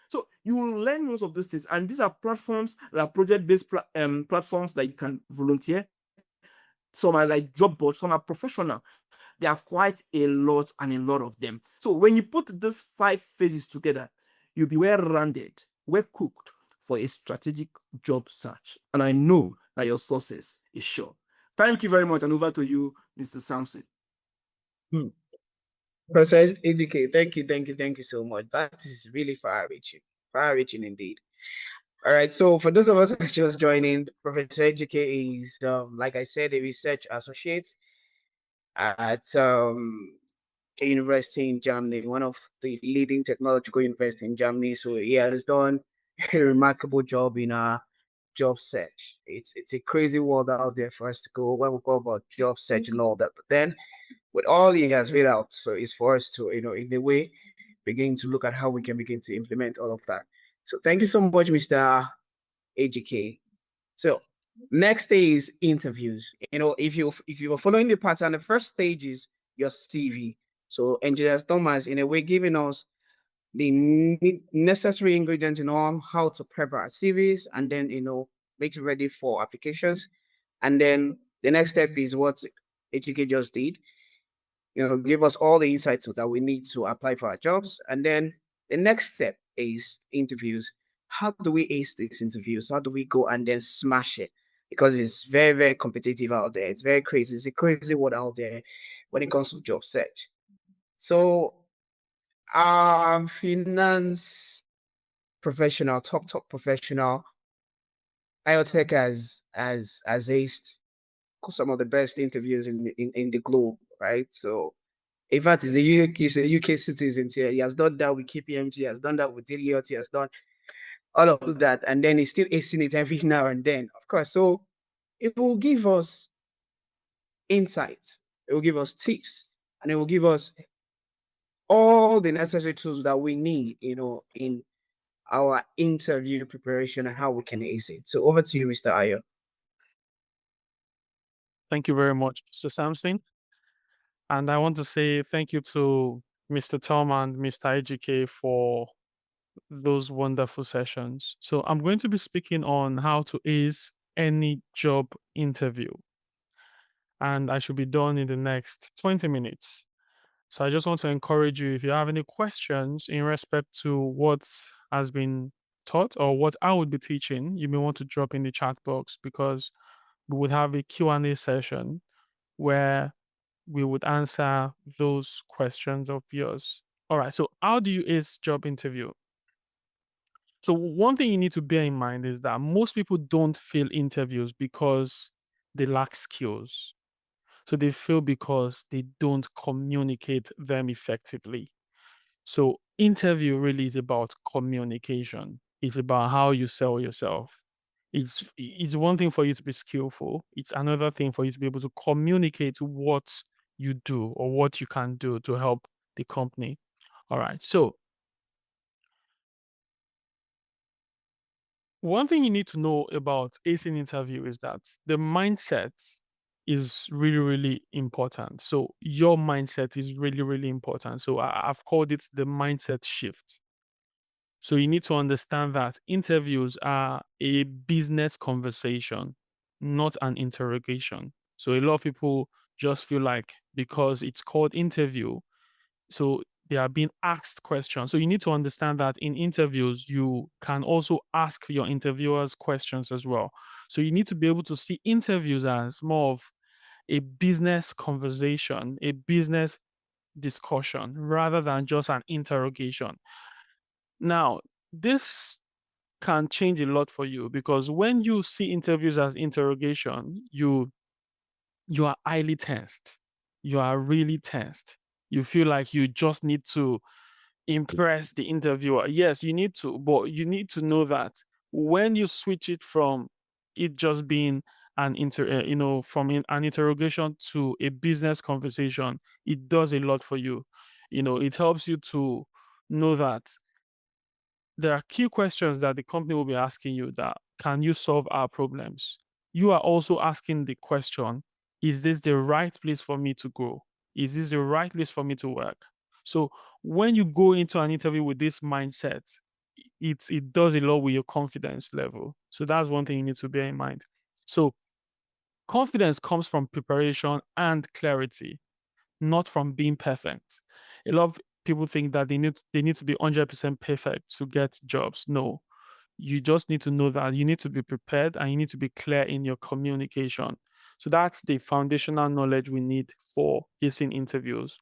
So you will learn most of these things, and these are platforms that are project-based platforms that you can volunteer. Some are like job boards. Some are professional. There are quite a lot and a lot of them. So when you put these 5 phases together, you'll be well-rounded, well-cooked for a strategic job search. And I know that your success is sure. Thank you very much, and over to you, Mr. Sampson. Professor Edike, thank you so much. That is really far-reaching indeed. All right, so for those of us just joining, Professor Edike is, like I said, a research associate at a university in Germany, one of the leading technological universities in Germany. So he has done a remarkable job in our job search. It's a crazy world out there for us to go when we go about job search and all that. But then with all he has laid out, so it's for us to, in a way, begin to look at how we can begin to implement all of that. So thank you so much, Mr. AGK. So next is interviews. If you were following the pattern, the first stage is your CV. So engineer Thomas, in a way, giving us the necessary ingredients on how to prep our CVs and then make it ready for applications. And then the next step is what HK just did. Give us all the insights that we need to apply for our jobs. And then the next step is interviews. How do we ace these interviews? How do we go and then smash it? Because it's very, very competitive out there. It's very crazy. It's a crazy world out there when it comes to job search. So, finance professional, top professional, IoTech has aced some of the best interviews in the globe, right? So in fact, he's a UK citizen here. He has done that with KPMG, he has done that with Deloitte, he has done all of that, and then he's still acing it every now and then, of course. So it will give us insights, it will give us tips, and it will give us all the necessary tools that we need, in our interview preparation and how we can ace it. So over to you, Mr. Ayo. Thank you very much, Mr. Sampson. And I want to say thank you to Mr. Tom and Mr. IGK for those wonderful sessions. So I'm going to be speaking on how to ace any job interview. And I should be done in the next 20 minutes. So I just want to encourage you, if you have any questions in respect to what has been taught or what I would be teaching, you may want to drop in the chat box, because we would have a Q&A session where we would answer those questions of yours. All right, so how do you ace job interview? So one thing you need to bear in mind is that most people don't fail interviews because they lack skills. So they fail because they don't communicate them effectively. So interview really is about communication. It's about how you sell yourself. It's one thing for you to be skillful. It's another thing for you to be able to communicate what you do or what you can do to help the company. All right. So One thing you need to know about acing interview is that the mindset is really, really important. So your mindset is really, really important. So I've called it the mindset shift. So you need to understand that interviews are a business conversation, not an interrogation. So a lot of people just feel like because it's called interview, so they are being asked questions. So you need to understand that in interviews, you can also ask your interviewers questions as well. So you need to be able to see interviews as more of a business conversation, a business discussion, rather than just an interrogation. Now, this can change a lot for you because when you see interviews as interrogation, you are highly tensed. You are really tensed. You feel like you just need to impress the interviewer. Yes, you need to, but you need to know that when you switch it from it just being from an interrogation to a business conversation, it does a lot for you. It helps you to know that there are key questions that the company will be asking you that can you solve our problems? You are also asking the question, is this the right place for me to grow? Is this the right place for me to work? So when you go into an interview with this mindset, it does a lot with your confidence level. So that's one thing you need to bear in mind. So confidence comes from preparation and clarity, not from being perfect. A lot of people think that they need to be 100% perfect to get jobs. No, you just need to know that you need to be prepared and you need to be clear in your communication. So that's the foundational knowledge we need for acing interviews.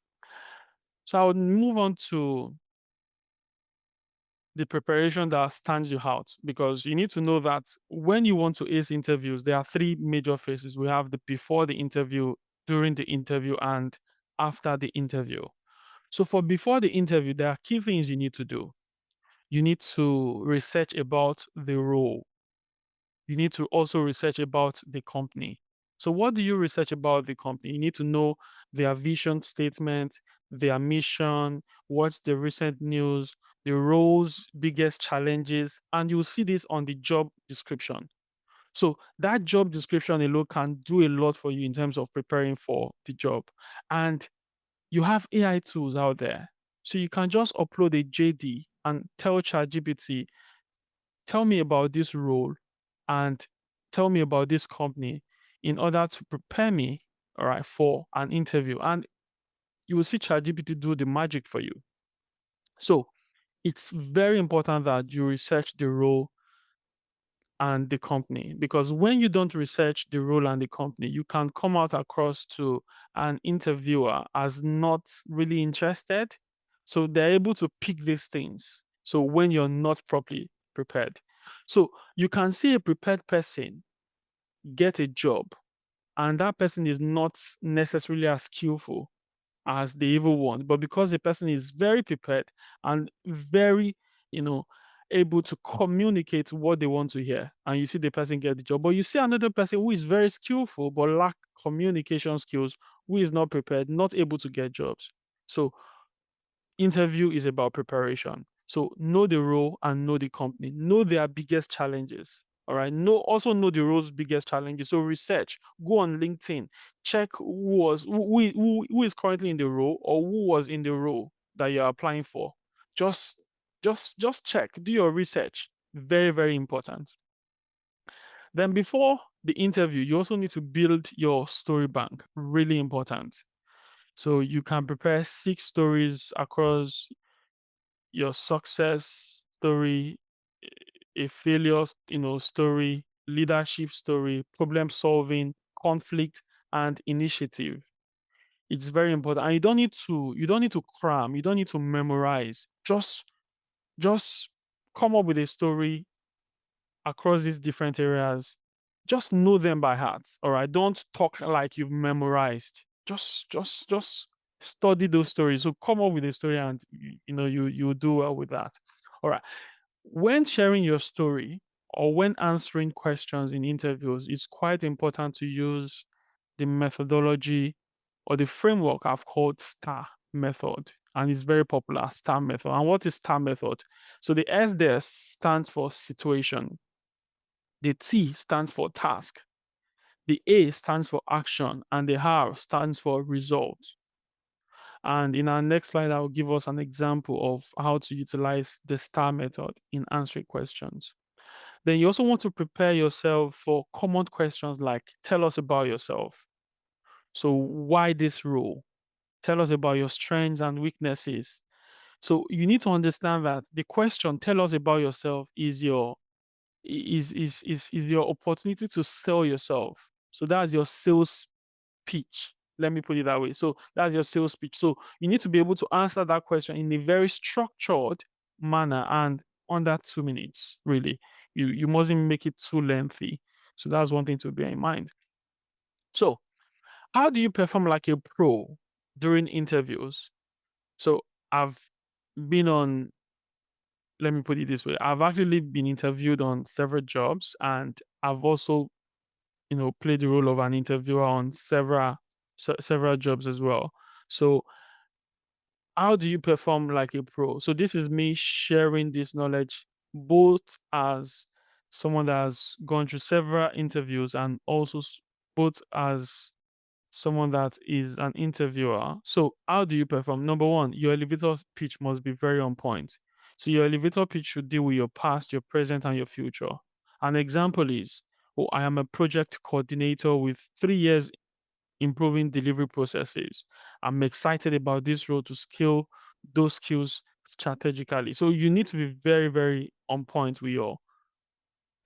So I would move on to the preparation that stands you out because you need to know that when you want to ace interviews, there are three major phases. We have the before the interview, during the interview, and after the interview. So for before the interview, there are key things you need to do. You need to research about the role. You need to also research about the company. So what do you research about the company? You need to know their vision statement, their mission, what's the recent news, the roles, biggest challenges, and you'll see this on the job description. So that job description alone can do a lot for you in terms of preparing for the job. And you have AI tools out there. So you can just upload a JD and tell ChatGPT, tell me about this role and tell me about this company in order to prepare me, all right, for an interview. And you will see ChatGPT do the magic for you. So it's very important that you research the role and the company because when you don't research the role and the company, you can come out across to an interviewer as not really interested. So they're able to pick these things. So when you're not properly prepared, so you can see a prepared person get a job, and that person is not necessarily as skillful as they even want. But because the person is very prepared and very, you know, able to communicate what they want to hear, and you see the person get the job. But you see another person who is very skillful but lack communication skills, who is not prepared, not able to get jobs. So interview is about preparation. So know the role and know the company. Know their biggest challenges. All right. Also know the role's biggest challenges. So research. Go on LinkedIn. Check who is currently in the role or who was in the role that you're applying for. Just just check. Do your research. Very, very important. Then before the interview, you also need to build your story bank. Really important. So you can prepare 6 stories across your success story, a failure, story, leadership story, problem solving, conflict, and initiative. It's very important. And you don't need to cram, you don't need to memorize. Just come up with a story across these different areas. Just know them by heart. All right. Don't talk like you've memorized. Just study those stories. So come up with a story and you do well with that. All right. When sharing your story or when answering questions in interviews, it's quite important to use the methodology or the framework I've called STAR method. And it's very popular, STAR method. And what is STAR method? So the S there stands for situation. The T stands for task. The A stands for action, and the R stands for result. And in our next slide, I'll give us an example of how to utilize the STAR method in answering questions. Then you also want to prepare yourself for common questions like, tell us about yourself. So why this role? Tell us about your strengths and weaknesses. So you need to understand that the question, tell us about yourself, is your opportunity to sell yourself. So that's your sales pitch. Let me put it that way. So that's your sales pitch. So you need to be able to answer that question in a very structured manner and under 2 minutes, really. You mustn't make it too lengthy. So that's one thing to bear in mind. So how do you perform like a pro during interviews? So I've been on, let me put it this way. I've actually been interviewed on several jobs, and I've also, played the role of an interviewer on several jobs as well. So how do you perform like a pro? So this is me sharing this knowledge both as someone that has gone through several interviews and also both as someone that is an interviewer. So how do you perform? Number one, your elevator pitch must be very on point. So your elevator pitch should deal with your past, your present, and your future. An example is, oh, I am a project coordinator with 3 years improving delivery processes. I'm excited about this role to scale those skills strategically. So you need to be very, very on point with your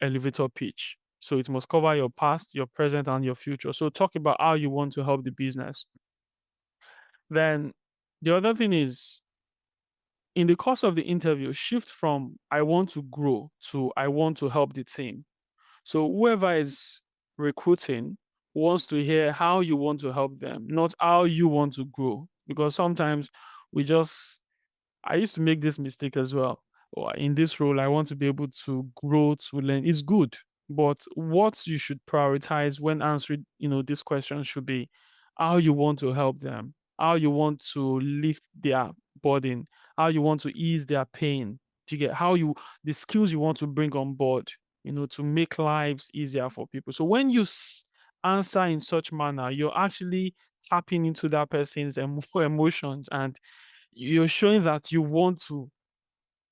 elevator pitch. So it must cover your past, your present, and your future. So talk about how you want to help the business. Then the other thing is, in the course of the interview, shift from I want to grow to I want to help the team. So whoever is recruiting wants to hear how you want to help them, not how you want to grow. Because sometimes we just I used to make this mistake as well. Oh, in this role, I want to be able to grow, to learn. It's good, but what you should prioritize when answering, this question should be how you want to help them, how you want to lift their burden, how you want to ease their pain, to get the skills you want to bring on board, to make lives easier for people. So when you answer in such manner, you're actually tapping into that person's emotions, and you're showing that you want to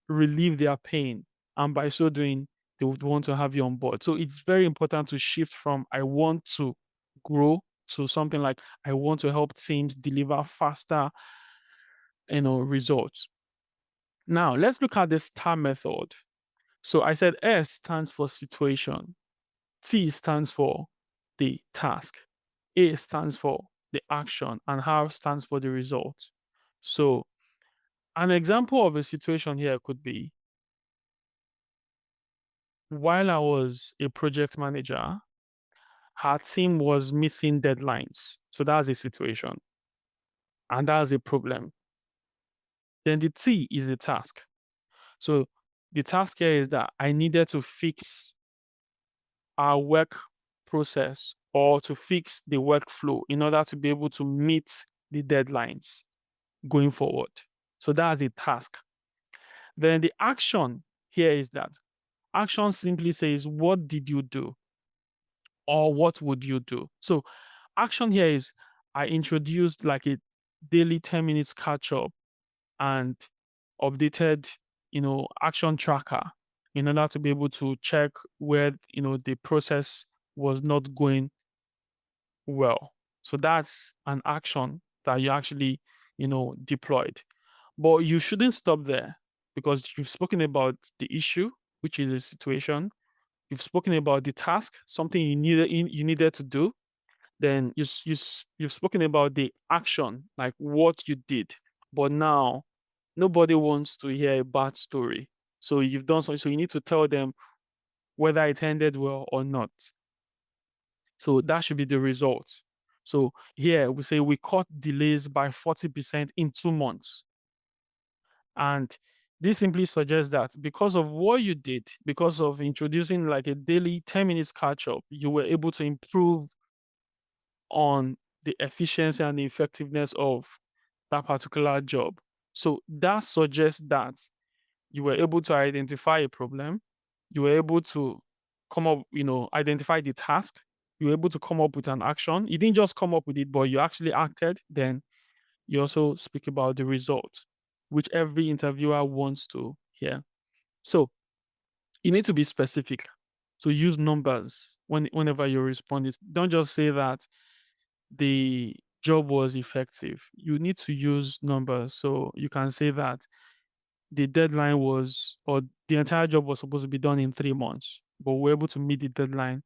relieve their pain. And by so doing, they would want to have you on board. So it's very important to shift from I want to grow to something like I want to help teams deliver faster, results. Now let's look at the STAR method. So I said S stands for situation, T stands for the task, A stands for the action, and R stands for the result. So an example of a situation here could be, while I was a project manager, her team was missing deadlines. So that's a situation, and that's a problem. Then the T is the task. So the task here is that I needed to fix our work process or to fix the workflow in order to be able to meet the deadlines going forward. So that's a task. Then the action here is that action simply says, what did you do? Or what would you do? So action here is I introduced like a daily 10 minutes catch up and updated, action tracker in order to be able to check where, the process was not going well. So that's an action that you actually, deployed. But you shouldn't stop there, because you've spoken about the issue, which is a situation. You've spoken about the task, something you needed to do. Then you've spoken about the action, like what you did. But now nobody wants to hear a bad story. So you've done something. So you need to tell them whether it ended well or not. So that should be the result. So here we say we cut delays by 40% in 2 months. And this simply suggests that because of what you did, because of introducing like a daily 10 minutes catch up, you were able to improve on the efficiency and the effectiveness of that particular job. So that suggests that you were able to identify a problem, you were able to come up, identify the task. You were able to come up with an action. You didn't just come up with it, but you actually acted. Then you also speak about the result, which every interviewer wants to hear. So you need to be specific. So use numbers whenever you respond. Don't just say that the job was effective. You need to use numbers. So you can say that the deadline was, or the entire job was supposed to be done in 3 months, but we're able to meet the deadline.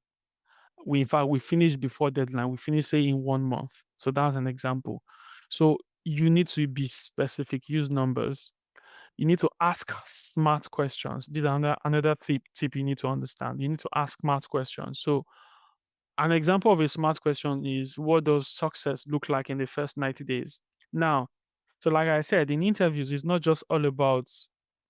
In fact, we finished before deadline. We finished, say, in 1 month. So that's an example. So you need to be specific, use numbers. You need to ask smart questions. This is another tip you need to understand. You need to ask smart questions. So an example of a smart question is, what does success look like in the first 90 days? Now, so like I said, in interviews, it's not just all about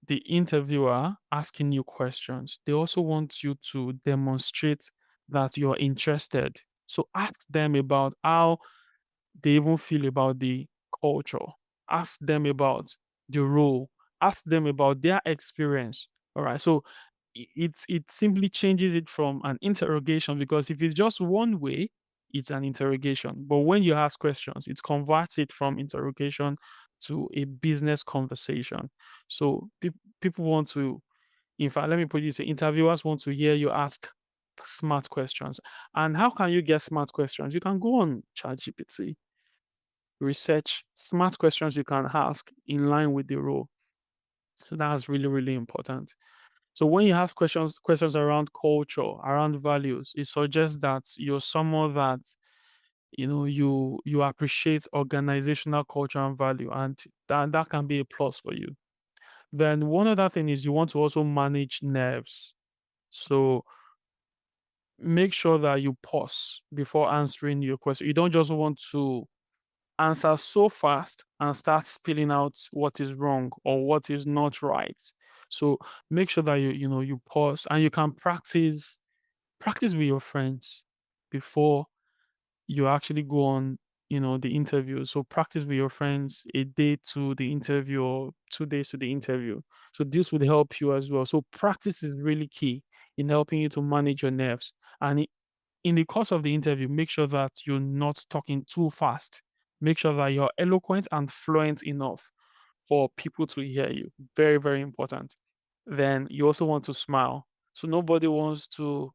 the interviewer asking you questions. They also want you to demonstrate that you're interested. So ask them about how they even feel about the culture. Ask them about the role. Ask them about their experience. All right. So it simply changes it from an interrogation, because if it's just one way, it's an interrogation. But when you ask questions, it converts it from interrogation to a business conversation. So people want to, in fact, let me put it this way, interviewers want to hear you ask smart questions. And how can you get smart questions? You can go on ChatGPT, research smart questions you can ask in line with the role. So that's really, really important. So when you ask questions around culture, around values, it suggests that you're someone that you appreciate organizational culture and value, and that can be a plus for you. Then one other thing is, you want to also manage nerves. So make sure that you pause before answering your question. You don't just want to answer so fast and start spilling out what is wrong or what is not right. So make sure that you pause, and you can practice with your friends before you actually go on the interview. So practice with your friends a day to the interview or 2 days to the interview. So this would help you as well. So practice is really key in helping you to manage your nerves. And in the course of the interview, make sure that you're not talking too fast. Make sure that you're eloquent and fluent enough for people to hear you. Very, very important. Then you also want to smile. So nobody wants to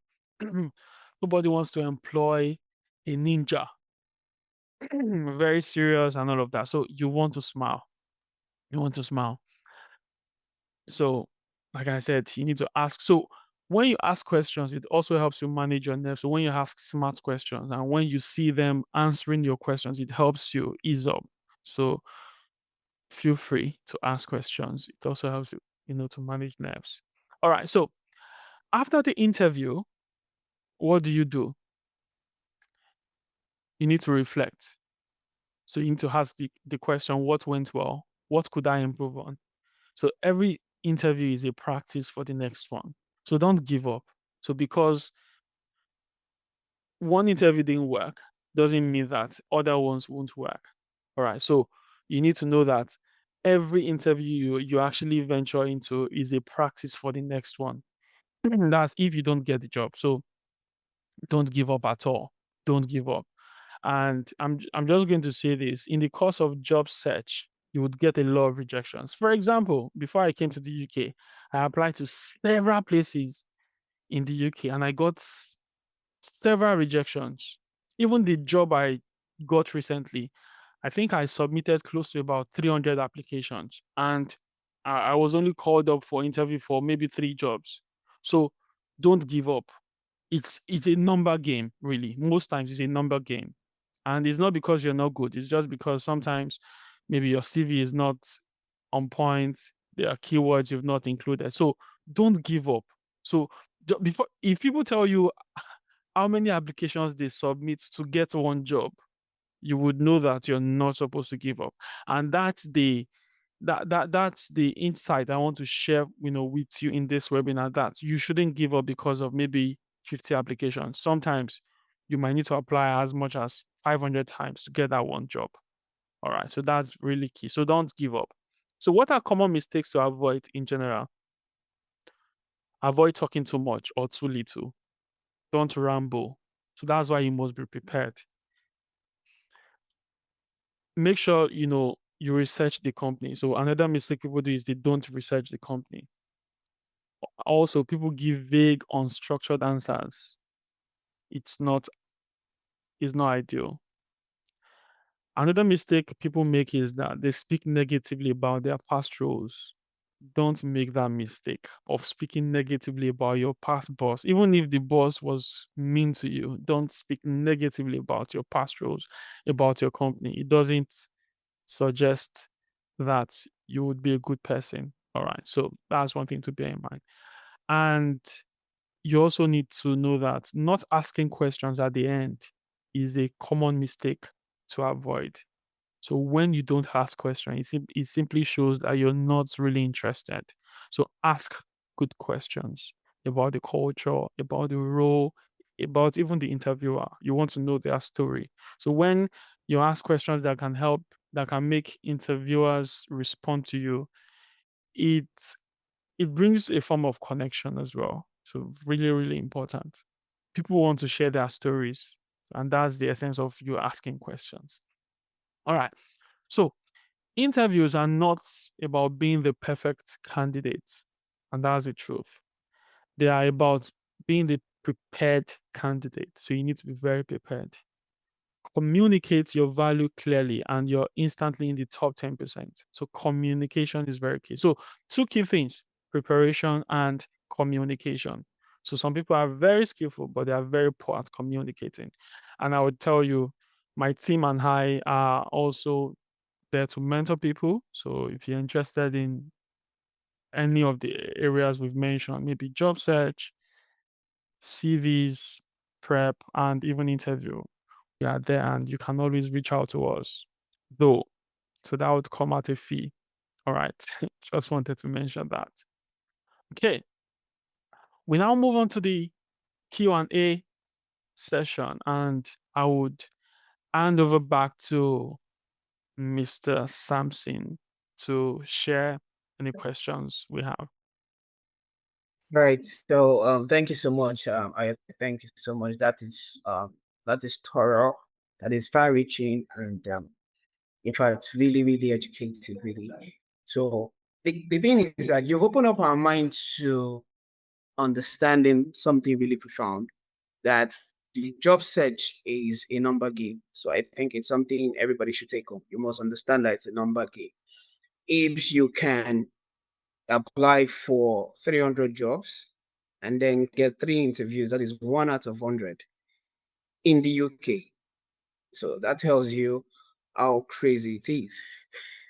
employ a ninja, very serious and all of that. So you want to smile. You want to smile. So, like I said, you need to ask. So, when you ask questions, it also helps you manage your nerves. So, when you ask smart questions and when you see them answering your questions, it helps you ease up. So, feel free to ask questions. It also helps you to manage nerves. All right. So, after the interview, what do? You need to reflect. So, you need to ask the question, what went well? What could I improve on? So every interview is a practice for the next one. So don't give up. So because one interview didn't work doesn't mean that other ones won't work. All right. So you need to know that every interview you actually venture into is a practice for the next one. That's if you don't get the job. So don't give up at all. Don't give up. And I'm just going to say this, in the course of job search, you would get a lot of rejections. For example, before I came to the UK, I applied to several places in the UK and I got several rejections. Even the job I got recently, I think I submitted close to about 300 applications, and I was only called up for interview for maybe 3 jobs. So don't give up. It's a number game, really. Most times it's a number game. And it's not because you're not good. It's just because sometimes maybe your CV is not on point. There are keywords you've not included. So don't give up. So before, if people tell you how many applications they submit to get one job, you would know that you're not supposed to give up. And that's the insight I want to share, with you in this webinar, that you shouldn't give up because of maybe 50 applications. Sometimes you might need to apply as much as 500 times to get that one job. All right. So that's really key. So don't give up. So what are common mistakes to avoid in general? Avoid talking too much or too little. Don't ramble. So that's why you must be prepared. Make sure you research the company. So another mistake people do is they don't research the company. Also, people give vague, unstructured answers. It's not ideal. Another mistake people make is that they speak negatively about their past roles. Don't make that mistake of speaking negatively about your past boss. Even if the boss was mean to you, don't speak negatively about your past roles, about your company. It doesn't suggest that you would be a good person. All right. So that's one thing to bear in mind. And you also need to know that not asking questions at the end is a common mistake to avoid. So when you don't ask questions, it simply shows that you're not really interested. So ask good questions about the culture, about the role, about even the interviewer. You want to know their story. So when you ask questions that can help, that can make interviewers respond to you, it it brings a form of connection as well. So really, really important. People want to share their stories, and that's the essence of you asking questions. All right. So interviews are not about being the perfect candidate, and that's the truth. They are about being the prepared candidate. So you need to be very prepared. Communicate your value clearly, and you're instantly in the top 10%. So communication is very key. So two key things: preparation and communication. So some people are very skillful, but they are very poor at communicating. And I would tell you, my team and I are also there to mentor people. So if you're interested in any of the areas we've mentioned, maybe job search, CVs, prep, and even interview, we are there and you can always reach out to us. Though, so that would come at a fee. All right. Just wanted to mention that. Okay. We now move on to the Q&A session, and I would hand over back to Mr. Sampson to share any questions we have. Right. So thank you so much. I thank you so much. That is thorough, that is far reaching, and in fact really, really educated, really. So the thing is that you've opened up our mind to understanding something really profound, that the job search is a number game. So I think it's something everybody should take home. You must understand that it's a number game. If you can apply for 300 jobs and then get 3 interviews, that is 1 out of 100 in the UK. So that tells you how crazy it is.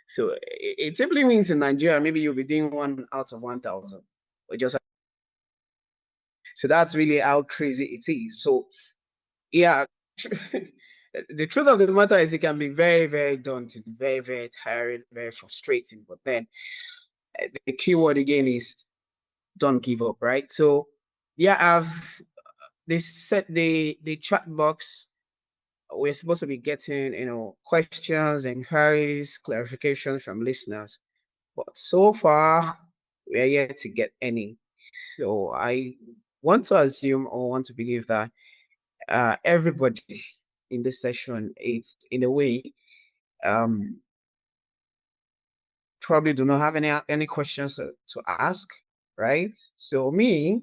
So it simply means in Nigeria, maybe you'll be doing 1 out of 1,000. Or just so that's really how crazy it is. So yeah, the truth of the matter is it can be very, very daunting, very, very tiring, very frustrating. But then the key word again is don't give up, right? So yeah, I've they set the chat box. We're supposed to be getting questions, inquiries, clarifications from listeners, but so far we are yet to get any. So I want to assume or want to believe that everybody in this session is in a way um probably do not have any questions to ask, right? So me,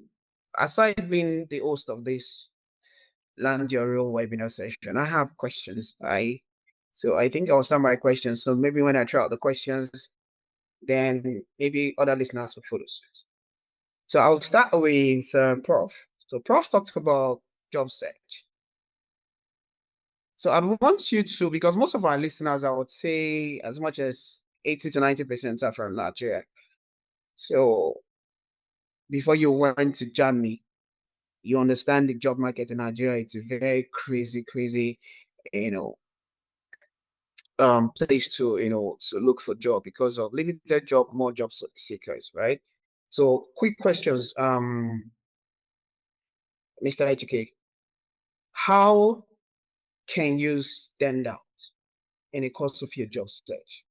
aside being the host of this Land Your Real webinar session, I have questions. So I think I'll start my questions. So maybe when I try out the questions, then maybe other listeners will follow suit. So I'll start with Prof. So Prof talks about job search. So I want you to, because most of our listeners, I would say as much as 80 to 90% are from Nigeria. So before you went to Germany, you understand the job market in Nigeria. It's a very crazy, crazy, you know, place to look for job because of limited job, more job seekers, right? So quick questions, Mr. HK. How can you stand out in the course of your job search?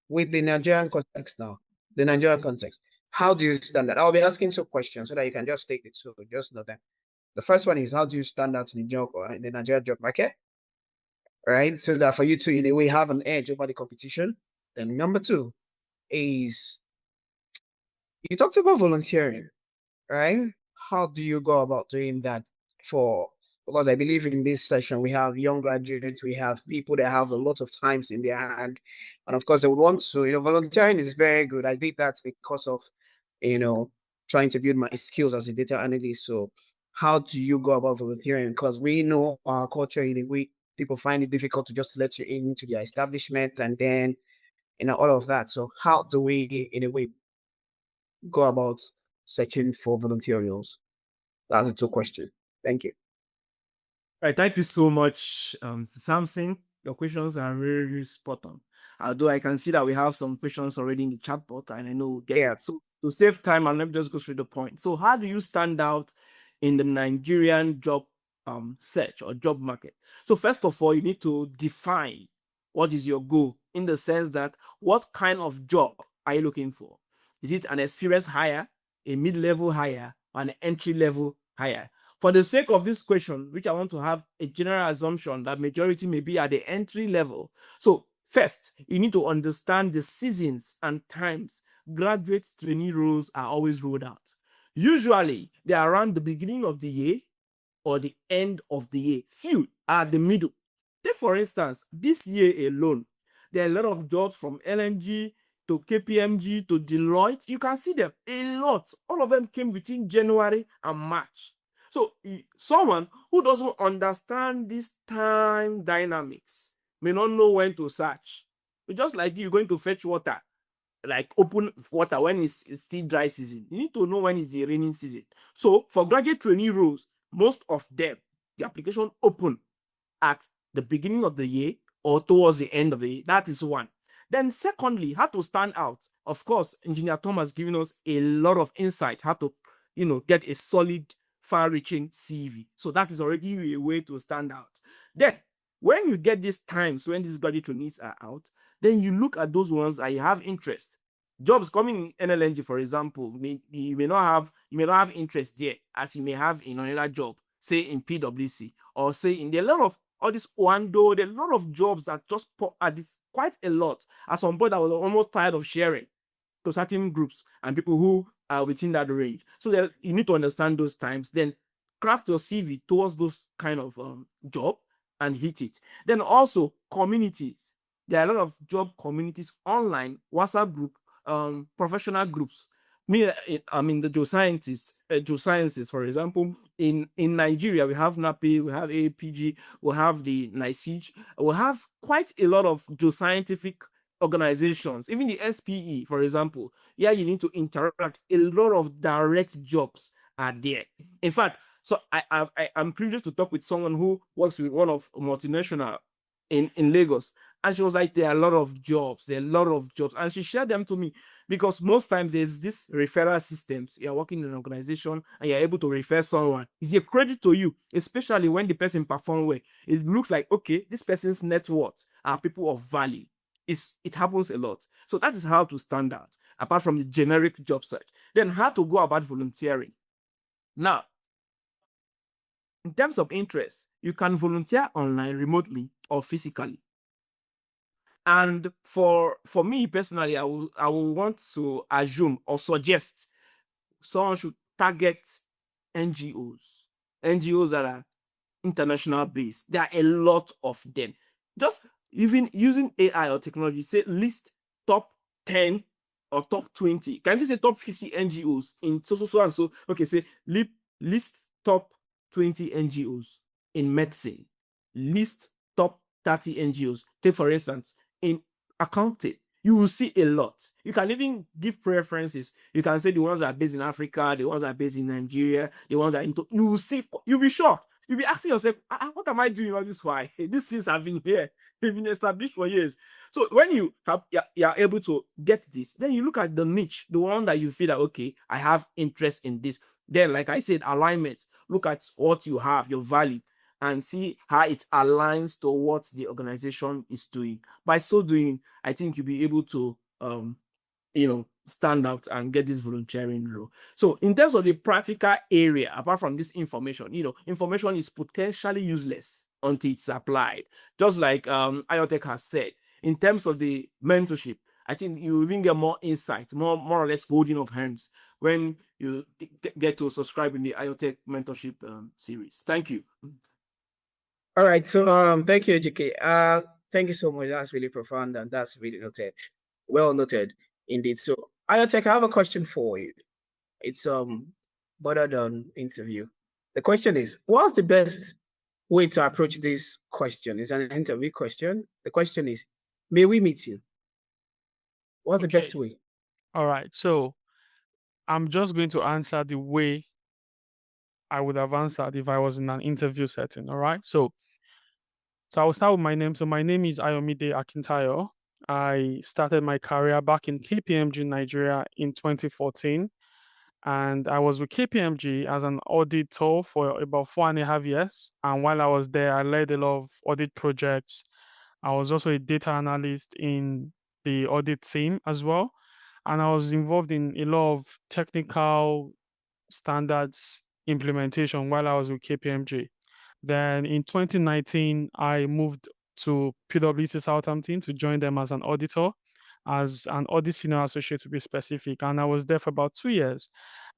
With the Nigerian context now, the Nigerian context, how do you stand out? I'll be asking some questions so that you can just take it. So just know that. The first one is, how do you stand out in the job or in the Nigerian job market? Right? So that for you to, in a way, have an edge over the competition. Then number two is, you talked about volunteering, right? How do you go about doing that because I believe in this session, we have young graduates, we have people that have a lot of times in their hand. And of course, they would want to, volunteering is very good. I did that because of, trying to build my skills as a data analyst. So how do you go about volunteering? Because we know our culture in a way, people find it difficult to just let you into their establishment and then, all of that. So how do we, in a way, go about searching for volunteers? That's a two question. Thank you. All right, thank you so much, Samson. Your questions are very, very spot on. Although I can see that we have some questions already in the chat bot, and I know we'll get Yeah. it. So to save time, and let me just go straight to the point. So how do you stand out in the Nigerian job search or job market? So first of all, you need to define what is your goal, in the sense that what kind of job are you looking for? Is it an experienced hire, a mid-level hire, or an entry-level hire? For the sake of this question, which I want to have a general assumption that majority may be at the entry level. So first, you need to understand the seasons and times graduate trainee roles are always rolled out. Usually, they are around the beginning of the year or the end of the year. Few are the middle. Take for instance, this year alone, there are a lot of jobs from LNG to KPMG to Deloitte. You can see them a lot. All of them came between January and March. So someone who doesn't understand this time dynamics may not know when to search. Just like you going to fetch water, like open water when it's still dry season. You need to know when it's the raining season. So for graduate trainee roles, most of them, the application open at the beginning of the year or towards the end of the year. That is one. Then secondly, how to stand out. Of course, Engineer Tom has given us a lot of insight how to, get a solid, far-reaching CV. So that is already a way to stand out. Then, when you get these times when these graduate trainees are out, then you look at those ones that you have interest. Jobs coming in NLNG, for example, you may not have interest there as you may have in another job, say in PwC, or say in there are a lot of all this Wando, there are a lot of jobs that just pop at this quite a lot. At some point, I was almost tired of sharing to certain groups and people who are within that range. So that you need to understand those times, then craft your CV towards those kind of job and hit it. Then also communities. There are a lot of job communities online, WhatsApp group, professional groups. I mean the geosciences, for example, in Nigeria, we have NAPI, we have APG, we have the NICEAG, we have quite a lot of geoscientific organizations, even the SPE, for example. Yeah, you need to interact. A lot of direct jobs are there. In fact, so I'm privileged to talk with someone who works with one of multinational in Lagos, and she was like, there are a lot of jobs, and she shared them to me, because most times there's this referral systems. You're working in an organization and you're able to refer someone. It's a credit to you, especially when the person perform well. It looks like, okay, this person's net worth are people of value. It happens a lot. So that is how to stand out, apart from the generic job search. Then how to go about volunteering. Now, in terms of interest, you can volunteer online, remotely, or physically. And for me personally, I will want to assume or suggest someone should target NGOs, NGOs that are international based. There are a lot of them. Just even using AI or technology, say list top 10 or top 20. Can you say top 50 NGOs in so and so? Okay, say list top 20 NGOs in medicine. List top 30 NGOs. Take for instance, in accounting, you will see a lot. You can even give preferences. You can say the ones that are based in Africa, the ones that are based in Nigeria, the ones that are into. You will see. You'll be shocked. You'll be asking yourself, what am I doing all this? Why these things have been here? They've been established for years. So when you are able to get this, then you look at the niche, the one that you feel that, okay, I have interest in this. Then, like I said, alignment. Look at what you have, your value, and see how it aligns to what the organization is doing. By so doing, I think you'll be able to stand out and get this volunteering role. So in terms of the practical area, apart from this information, information is potentially useless until it's applied. Just like IoTech has said, in terms of the mentorship, I think you even get more insight, more or less holding of hands when you get to subscribe in the IoTech mentorship series. Thank you. All right. So thank you, JK. Thank you so much. That's really profound and that's really noted. Well noted indeed. So IoTech, I have a question for you. It's better than interview. The question is, what's the best way to approach this question? It's an interview question. The question is, may we meet you? What's the best Okay. way? All right. So I'm just going to answer the way I would have answered if I was in an interview setting. All right. So I will start with my name. So my name is Ayomide Akintayo. I started my career back in KPMG Nigeria in 2014. And I was with KPMG as an auditor for about 4.5 years. And while I was there, I led a lot of audit projects. I was also a data analyst in the audit team as well. And I was involved in a lot of technical standards implementation while I was with KPMG. Then in 2019, I moved to PwC Southampton to join them as an auditor, as an audit senior associate to be specific. And I was there for about 2 years.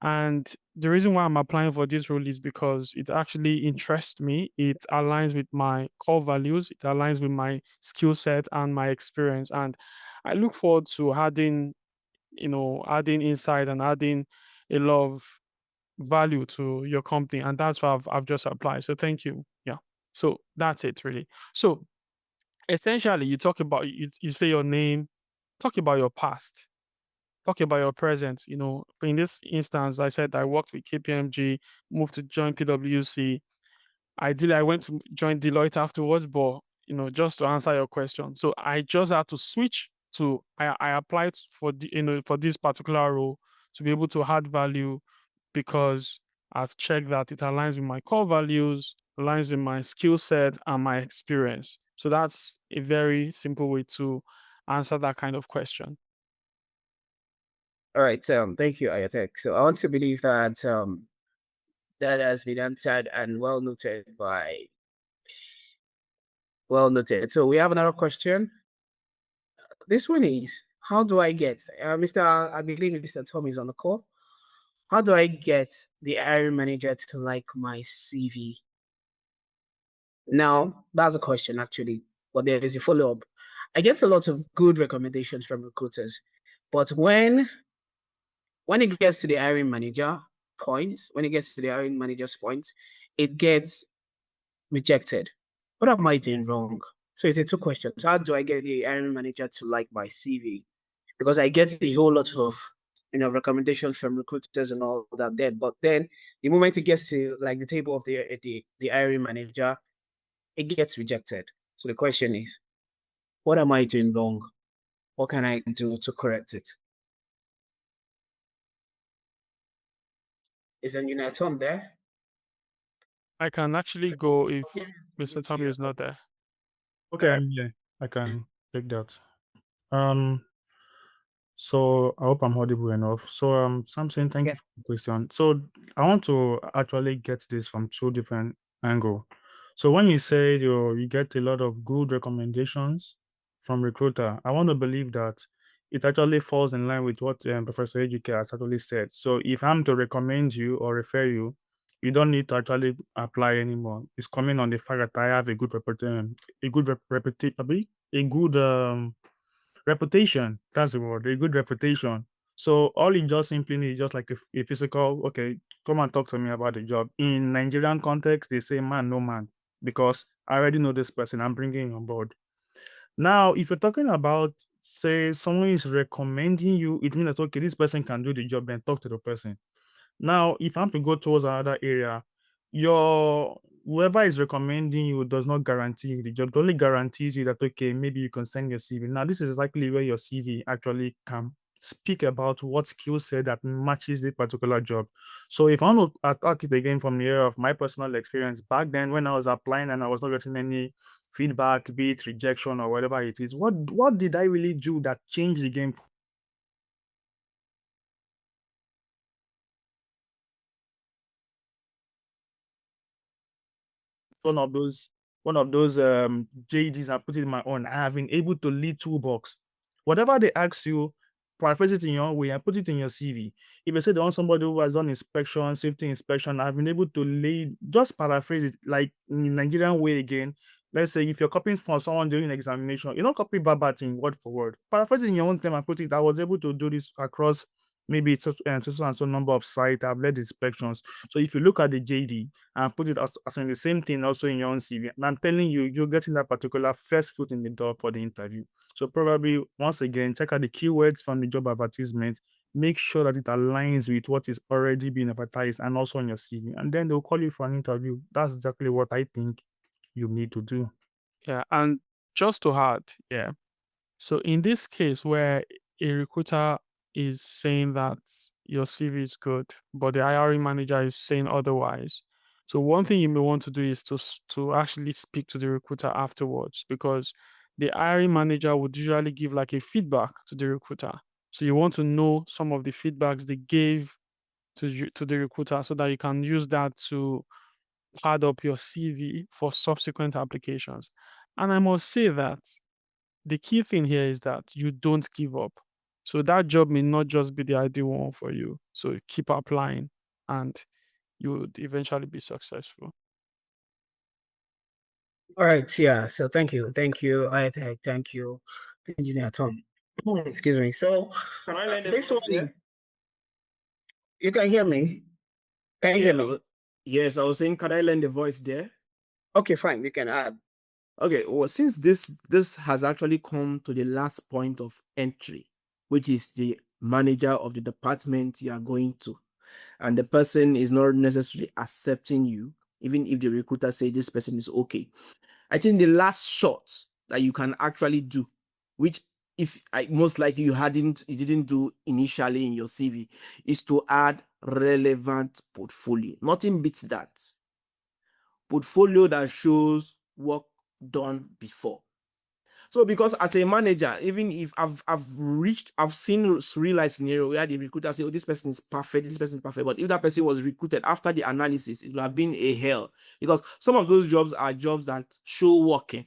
And the reason why I'm applying for this role is because it actually interests me. It aligns with my core values, it aligns with my skill set and my experience. And I look forward to adding insight and adding a lot of value to your company, and that's why I've just applied. So thank you. Yeah. So that's it really. So essentially, you talk about you say your name, talk about your past, talk about your present. In this instance, I said I worked with KPMG, moved to join PwC. Ideally, I went to join Deloitte afterwards, but just to answer your question, so I just had to switch to I applied for for this particular role to be able to add value because I've checked that it aligns with my core values, aligns with my skill set and my experience. So that's a very simple way to answer that kind of question. All right. Thank you, IoTech. So I want to believe that that has been answered and well noted. So we have another question. This one is, how do I get I believe Mr. Tom is on the call. How do I get the hiring manager to like my CV? Now, that's a question actually, but there is a follow-up. I get a lot of good recommendations from recruiters, but when it gets to the hiring manager when it gets to the hiring manager's point, it gets rejected. What am I doing wrong? So it's a two questions. How do I get the hiring manager to like my CV? Because I get a whole lot of recommendations from recruiters and all that then. But then the moment it gets to like the table of the hiring manager, it gets rejected. So the question is, what am I doing wrong? What can I do to correct it? Is Engineer Tom there? I can actually go if Mr. Tommy is not there. Okay, I'm here. I can take that. Um, so I hope I'm audible enough. So, Samson, thank you Yeah. for the question. So I want to actually get this from two different angle. So when you say you get a lot of good recommendations from recruiter, I want to believe that it actually falls in line with what Professor Ejike has actually said. So if I'm to recommend you or refer you, you don't need to actually apply anymore. It's coming on the fact that I have a good reputation, a good reputation. That's the word, a good reputation. So all you just simply need is just like a physical, okay, come and talk to me about the job. In Nigerian context, they say man, no man, because I already know this person, I'm bringing him on board. Now, if you're talking about, say, someone is recommending you, it means that, okay, this person can do the job, then talk to the person. Now, if I'm to go towards another area, your whoever is recommending you does not guarantee you the job. It only guarantees you that, okay, maybe you can send your CV. Now, this is exactly where your CV actually can speak about what skill set that matches the particular job. So if I want to attack it again from the area of my personal experience, back then when I was applying and I was not getting any feedback, be it rejection or whatever it is, what did I really do that changed the game one of those JDs and put it in my own. I have been able to lead toolbox. Whatever they ask you, paraphrase it in your own way and put it in your CV. If they say they want somebody who has done inspection, safety inspection, I've been able to lead, just paraphrase it like in Nigerian way again. Let's say if you're copying from someone during examination, you don't copy verbatim word for word. Paraphrase it in your own time and put it. I was able to do this across maybe it's so and so number of sites. I've led inspections. So if you look at the JD and put it as in the same thing also in your own CV, and I'm telling you, you're getting that particular first foot in the door for the interview. So probably once again, check out the keywords from the job advertisement. Make sure that it aligns with what is already being advertised and also on your CV. And then they'll call you for an interview. That's exactly what I think you need to do. Yeah, and just to add, yeah. So in this case where a recruiter is saying that your CV is good, but the hiring manager is saying otherwise. So one thing you may want to do is to actually speak to the recruiter afterwards, because the hiring manager would usually give like a feedback to the recruiter. So you want to know some of the feedbacks they gave to the recruiter so that you can use that to pad up your CV for subsequent applications. And I must say that the key thing here is that you don't give up. So that job may not just be the ideal one for you. So keep applying and you would eventually be successful. All right, yeah. So thank you, ITech, thank you, Engineer Tom. Excuse me. So Can I learn the this voice one, there? you can hear me. Can you Yeah. hear me? Yes, I was saying, can I learn the voice there? Okay, fine. You can add. Okay, well, since this has actually come to the last point of entry, which is the manager of the department you are going to, and the person is not necessarily accepting you, even if the recruiter say this person is okay. I think the last shot that you can actually do, which if I most likely you didn't do initially in your CV, is to add relevant portfolio. Nothing beats that. Portfolio that shows work done before. So because as a manager, even if I've seen real life scenario where the recruiter say, oh, this person is perfect, this person is perfect. But if that person was recruited after the analysis, it would have been a hell. Because some of those jobs are jobs that show working.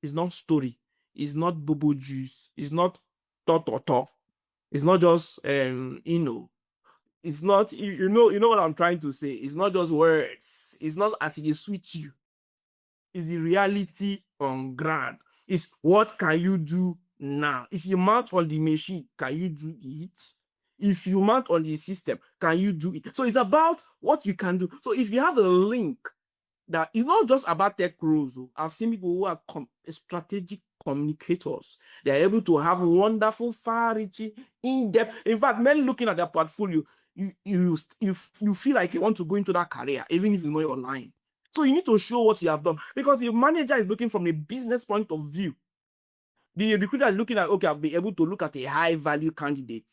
It's not story. It's not boo juice. It's not to. It's not just it's not you know what I'm trying to say. It's not just words. It's not as it is sweet you. Is the reality on ground. Is what can you do now? If you mount on the machine, can you do it? If you mount on the system, can you do it? So it's about what you can do. So if you have a link that it's not just about tech roles. I've seen people who are strategic communicators. They're able to have wonderful, far-reaching, in-depth. In fact, men looking at their portfolio, you feel like you want to go into that career, even if you know your line. So you need to show what you have done, because the manager is looking from a business point of view. The recruiter is looking at, okay, I'll be able to look at a high value candidate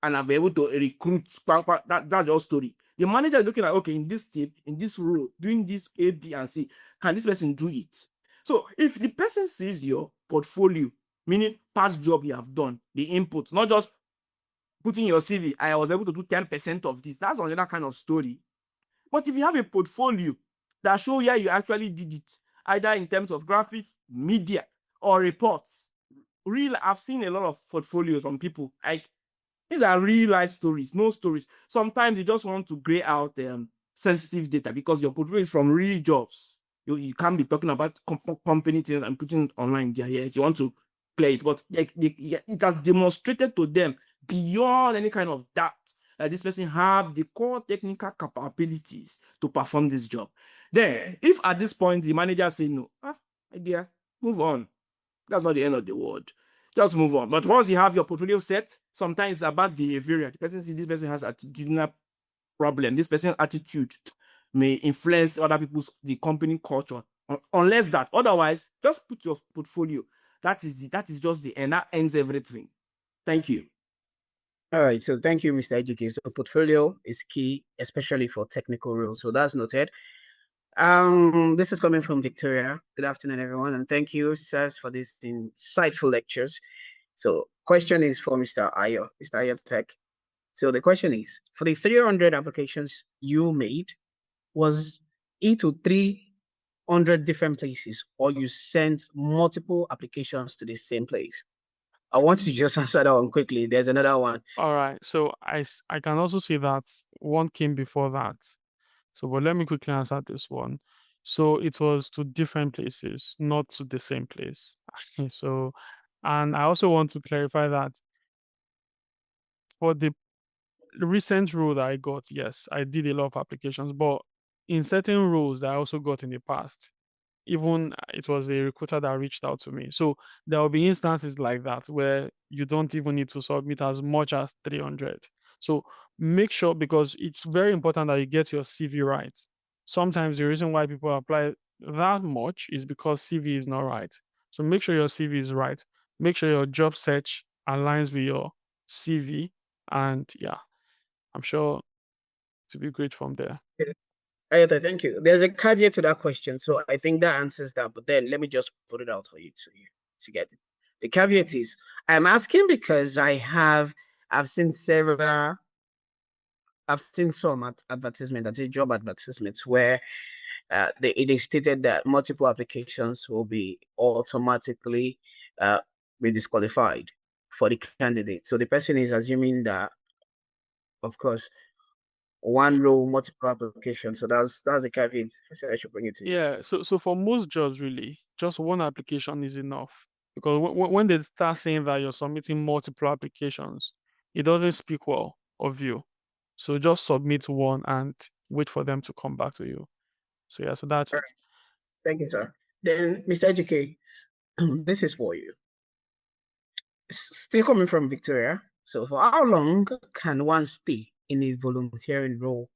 and I'll be able to recruit. That's your story. The manager is looking at, okay, in this team, in this role, doing this A, B, and C, can this person do it? So if the person sees your portfolio, meaning past job you have done, the input, not just putting your CV, I was able to do 10% of this. That's another kind of story. But if you have a portfolio that show where you actually did it, either in terms of graphics, media, or reports, I've seen a lot of portfolios from people. Like, these are real life stories, no stories. Sometimes you just want to gray out sensitive data because your portfolio is from real jobs. You can't be talking about company things and putting it online there. Yes, you want to play it, but it has demonstrated to them beyond any kind of doubt that this person have the core technical capabilities to perform this job. Then, if at this point the manager say no, idea, move on. That's not the end of the world. Just move on. But once you have your portfolio set, sometimes it's about behavior. The person sees this person has attitudinal problem. This person's attitude may influence other people's the company culture. Unless that, otherwise, just put your portfolio. That is just the end. That ends everything. Thank you. All right. So thank you, Mr. Ejike. So portfolio is key, especially for technical roles. So that's noted. This is coming from Victoria. Good afternoon, everyone, and thank you, sirs, for these insightful lectures. So, question is for Mr. Ayo, Mr. Ayo Tech. So the question is, for the 300 applications you made, was it to 3 100 different places, or you sent multiple applications to the same place? I want you to just answer that one quickly. There's another one. All right. So I can also see that one came before that. So, but let me quickly answer this one. So it was to different places, not to the same place. So, and I also want to clarify that for the recent role that I got, yes, I did a lot of applications, but in certain roles that I also got in the past, even it was a recruiter that reached out to me. So there will be instances like that where you don't even need to submit as much as 300. So make sure, because it's very important that you get your CV right. Sometimes the reason why people apply that much is because CV is not right. So make sure your CV is right. Make sure your job search aligns with your CV. And yeah, I'm sure to be great from there. Ayota, thank you. There's a caveat to that question, so I think that answers that. But then let me just put it out for you to get it. The caveat is I'm asking because I've seen several I've seen some advertisement, that is job advertisements, where it is stated that multiple applications will be automatically uh, be disqualified for the candidate. So the person is assuming that, of course, one role, multiple applications. So that's the caveat. So I should bring it to you. Yeah, so for most jobs, really, just one application is enough. Because when they start saying that you're submitting multiple applications, it doesn't speak well of you. So just submit one and wait for them to come back to you. So yeah, so that's All it. right. Thank you, sir. Then, Mr. Ejike, this is for you. Still coming from Victoria. So, for how long can one stay in a volunteering role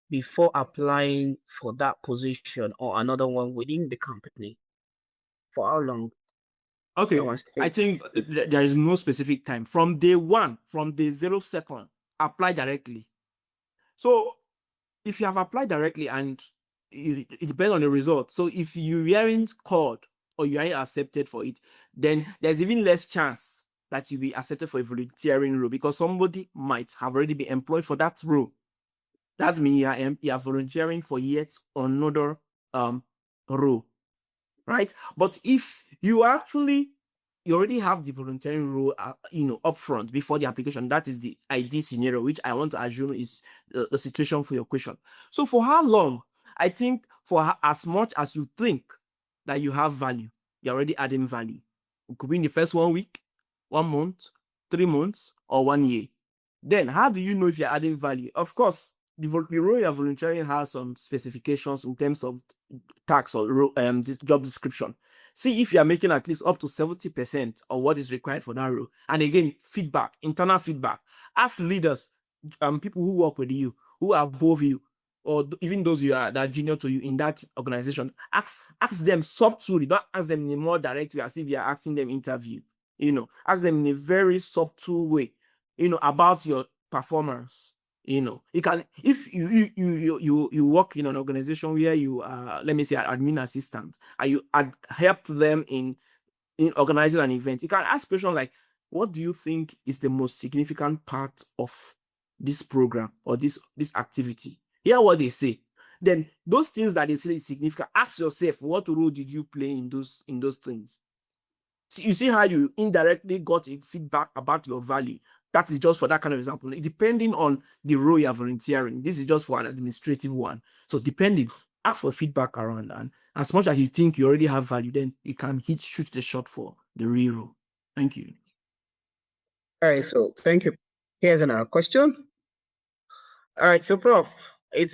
before applying for that position or another one within the company? For how long can Okay, one I stay? think there is no specific time. From day one, from day 0 second, apply directly. So if you have applied directly and it depends on the result. So if you aren't called or you aren't accepted for it, then there's even less chance that you'll be accepted for a volunteering role because somebody might have already been employed for that role. That's mean you are volunteering for yet another role, right? But if you already have the volunteering role, up front before the application, that is the ideal scenario, which I want to assume is the situation for your question. So for how long? I think for as much as you think that you have value, you're already adding value. It could be in the first 1 week, 1 month, 3 months, or 1 year. Then how do you know if you're adding value? Of course, the role you're volunteering has some specifications in terms of tax or this job description. See if you are making at least up to 70% of what is required for that role. And again, feedback, internal feedback. Ask leaders, people who work with you, who are above you, or even those you are that junior to you in that organization. Ask them subtly. Don't ask them in a more direct way as if you are asking them interview. Ask them in a very subtle way. About your performance. You can, if you work in an organization where you are, let me say, an admin assistant, and you help them in organizing an event, you can ask questions like, what do you think is the most significant part of this program or this activity? Hear what they say. Then those things that they say is significant, ask yourself, what role did you play in those things? You see how you indirectly got a feedback about your value. That is just for that kind of example. Depending on the role you are volunteering, this is just for an administrative one. So depending, ask for feedback around, and as much as you think you already have value, then you can shoot the shot for the real role. Thank you. All right, so thank you. Here's another question. All right, so Prof,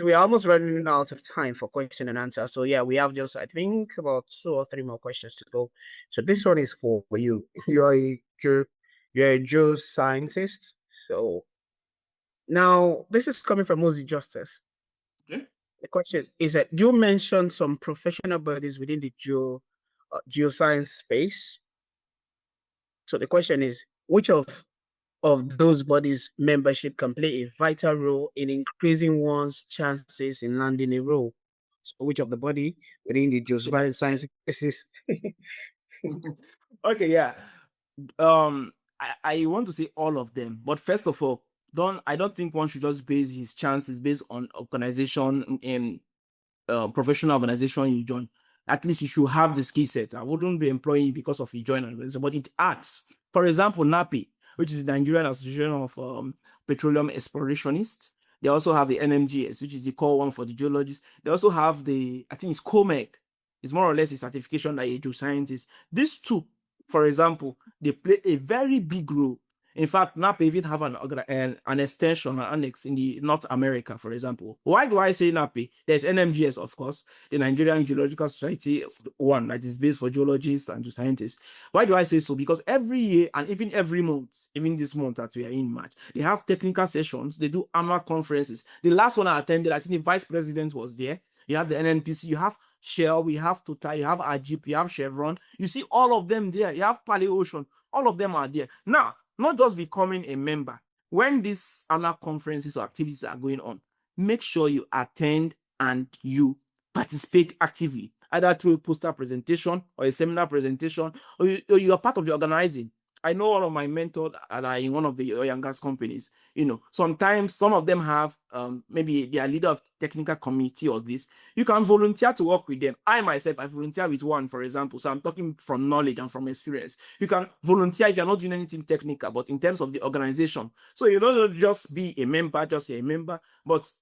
we're almost running out of time for question and answer. So yeah, we have just I think about 2 or 3 more questions to go. So this one is for you. You're a geoscientist. So now this is coming from Mosey Justice. Okay. The question is that you mentioned some professional bodies within the geoscience space. So the question is, which of those bodies' membership can play a vital role in increasing one's chances in landing a role? So which of the body within the geoscience spaces? Okay, yeah. I want to say all of them, but first of all, I don't think one should just base his chances based on organization and professional organization you join. At least you should have the skill set. I wouldn't be employing you because of you join an organization, but it adds. For example, NAPI, which is the Nigerian Association of Petroleum Explorationists. They also have the NMGS, which is the core one for the geologists. They also have the, I think it's COMEC. It's more or less a certification like a geoscientist. These two, for example, they play a very big role. In fact, NAPA even have an extension, an annex in the North America, for example. Why do I say NAPA? There's NMGS, of course, the Nigerian Geological Society, one that is based for geologists and geoscientists. Why do I say so? Because every year and even every month, even this month that we are in March, they have technical sessions, they do annual conferences. The last one I attended, I think the vice president was there. You have the NNPC, you have Shell, we have Total, you have Ajip, you have Chevron. You see all of them there. You have Pale Ocean. All of them are there. Now, not just becoming a member. When these annual conferences or activities are going on, make sure you attend and you participate actively, either through a poster presentation or a seminar presentation, or you are part of the organizing. I know one of my mentors that are in one of the oil and gas companies. Sometimes some of them have maybe they are leader of technical committee or this. You can volunteer to work with them. I myself, I volunteer with one, for example. So I'm talking from knowledge and from experience. You can volunteer if you're not doing anything technical, but in terms of the organization. So you don't just be a member, but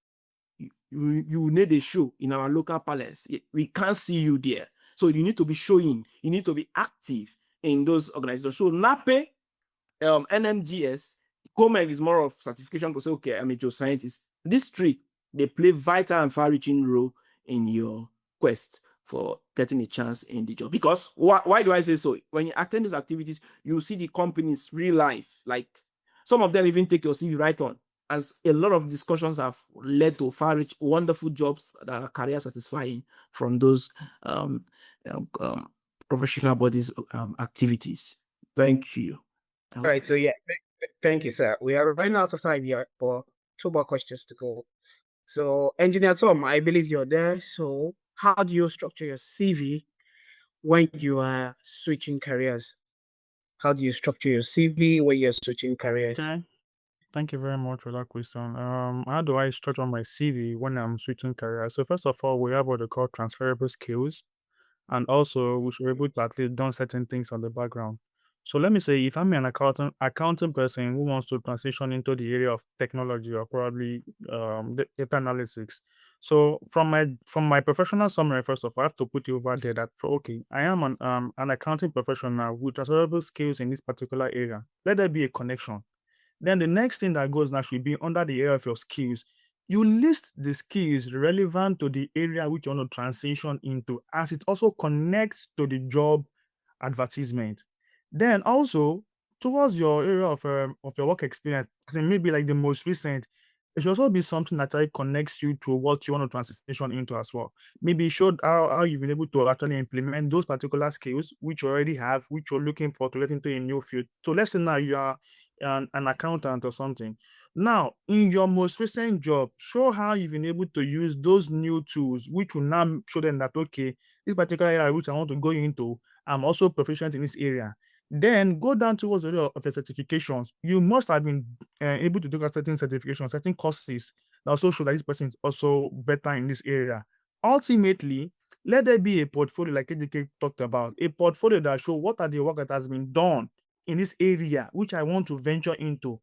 you need a show in our local palace. We can't see you there. So you need to be showing, you need to be active in those organizations. So NAPE, NMGS, COMEG is more of certification to say, okay, I'm a geoscientist. These three, they play vital and far-reaching role in your quest for getting a chance in the job. Because why do I say so? When you attend those activities, you see the company's real life. Like some of them even take your CV right on. As a lot of discussions have led to far-reach, wonderful jobs that are career satisfying from those professional bodies activities. Thank you. All right, so yeah, thank you, sir. We are running out of time here, but 2 more questions to go. So, Engineer Tom, I believe you're there. So, how do you structure your CV when you are switching careers? How do you structure your CV when you're switching careers? Okay. Thank you very much for that question. How do I structure my CV when I'm switching careers? So first of all, we have what they call transferable skills, and also we should be able to at least done certain things on the background. So let me say, if I'm an accounting person who wants to transition into the area of technology or probably data analytics. So from my professional summary, first of all, I have to put it over there that okay, I am an accounting professional with transferable skills in this particular area. Let there be a connection. Then the next thing that goes now should be under the area of your skills. You list the skills relevant to the area which you want to transition into, as it also connects to the job advertisement. Then also towards your area of your work experience, I think maybe like the most recent, it should also be something that actually connects you to what you want to transition into as well. Maybe show how you've been able to actually implement those particular skills which you already have, which you're looking for to get into a new field. So let's say now you are an accountant or something. Now, in your most recent job, show how you've been able to use those new tools, which will now show them that, okay, this particular area which I want to go into, I'm also proficient in this area. Then go down towards the area of the certifications. You must have been able to do certain certifications, certain courses that also show that this person is also better in this area. Ultimately, let there be a portfolio like ADK talked about, a portfolio that show what are the work that has been done in this area which I want to venture into.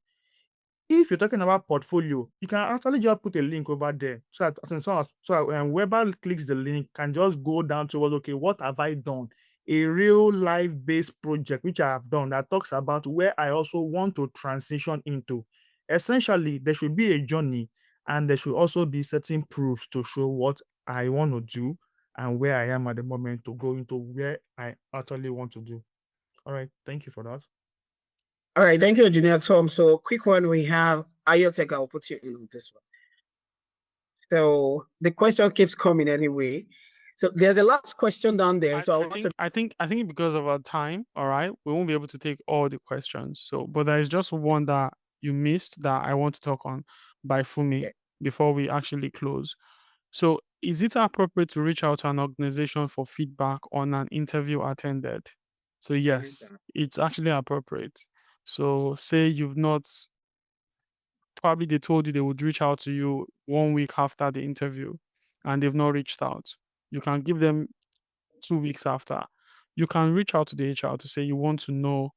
If you're talking about portfolio, you can actually just put a link over there so that whoever clicks the link can just go down towards okay, what have I done? A real life based project which I have done that talks about where I also want to transition into. Essentially, there should be a journey and there should also be certain proofs to show what I want to do and where I am at the moment to go into where I actually want to do. All right, thank you for that. All right, thank you, Engineer Tom. So, quick one, we have Ayotek. I'll put you in on this one. So, the question keeps coming anyway. So, there's a last question down there. So, I think because of our time, all right, we won't be able to take all the questions. So, but there is just one that you missed that I want to talk on by Fumi Okay. before we actually close. So, is it appropriate to reach out to an organization for feedback on an interview attended? So, yes, it's actually appropriate. So, say you've not, probably they told you they would reach out to you 1 week after the interview and they've not reached out. You can give them 2 weeks after, you can reach out to the HR to say you want to know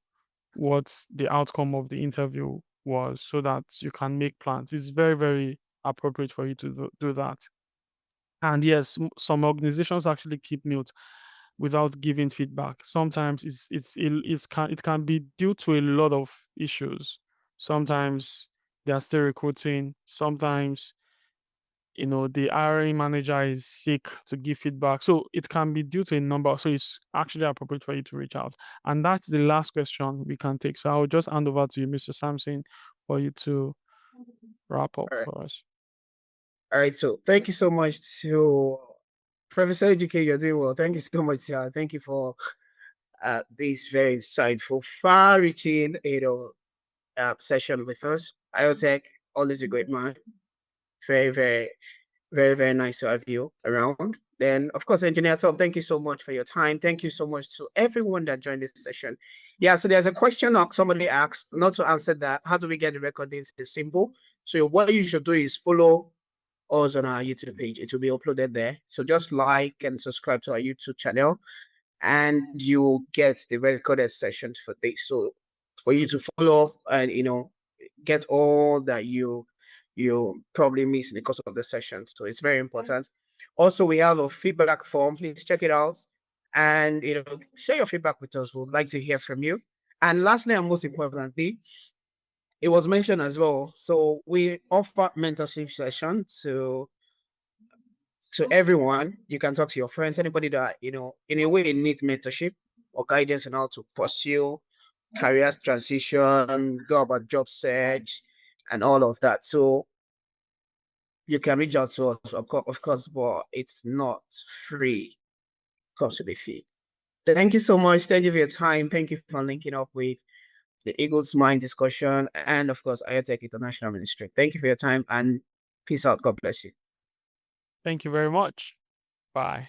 what the outcome of the interview was so that you can make plans. It's very, very appropriate for you to do that. And yes, some organizations actually keep mute without giving feedback. Sometimes it can be due to a lot of issues. Sometimes they are still recruiting. Sometimes the hiring manager is sick to give feedback. So it can be due to a number. So it's actually appropriate for you to reach out. And that's the last question we can take. So I'll just hand over to you, Mr. Sampson, for you to wrap up All right. for us. All right. So thank you so much to Professor Ejike. You're doing well. Thank you so much, sir. Thank you for this very insightful, far-reaching, session with us. Iotech, always a great man. Very, very, very, very nice to have you around. Then, of course, Engineer Tom, thank you so much for your time. Thank you so much to everyone that joined this session. Yeah, so there's a question somebody asked, not to answer that. How do we get the recordings? It's simple. So what you should do is follow us on our YouTube page. It will be uploaded there. So just like and subscribe to our YouTube channel, and you'll get the recorded sessions for this. So for you to follow and get all that you probably miss in the course of the session. So it's very important. Also, we have a feedback form. Please check it out. And share your feedback with us. We'd like to hear from you. And lastly, and most importantly, it was mentioned as well. So we offer mentorship session to everyone. You can talk to your friends, anybody that in a way they need mentorship or guidance on how to pursue career transition, go about job search, and all of that. So you can reach out to us, of course, but it's not free. It comes to be fee. Thank you so much. Thank you for your time. Thank you for linking up with the Eagles Mind discussion and, of course, IoTech International Ministry. Thank you for your time and peace out. God bless you. Thank you very much. Bye.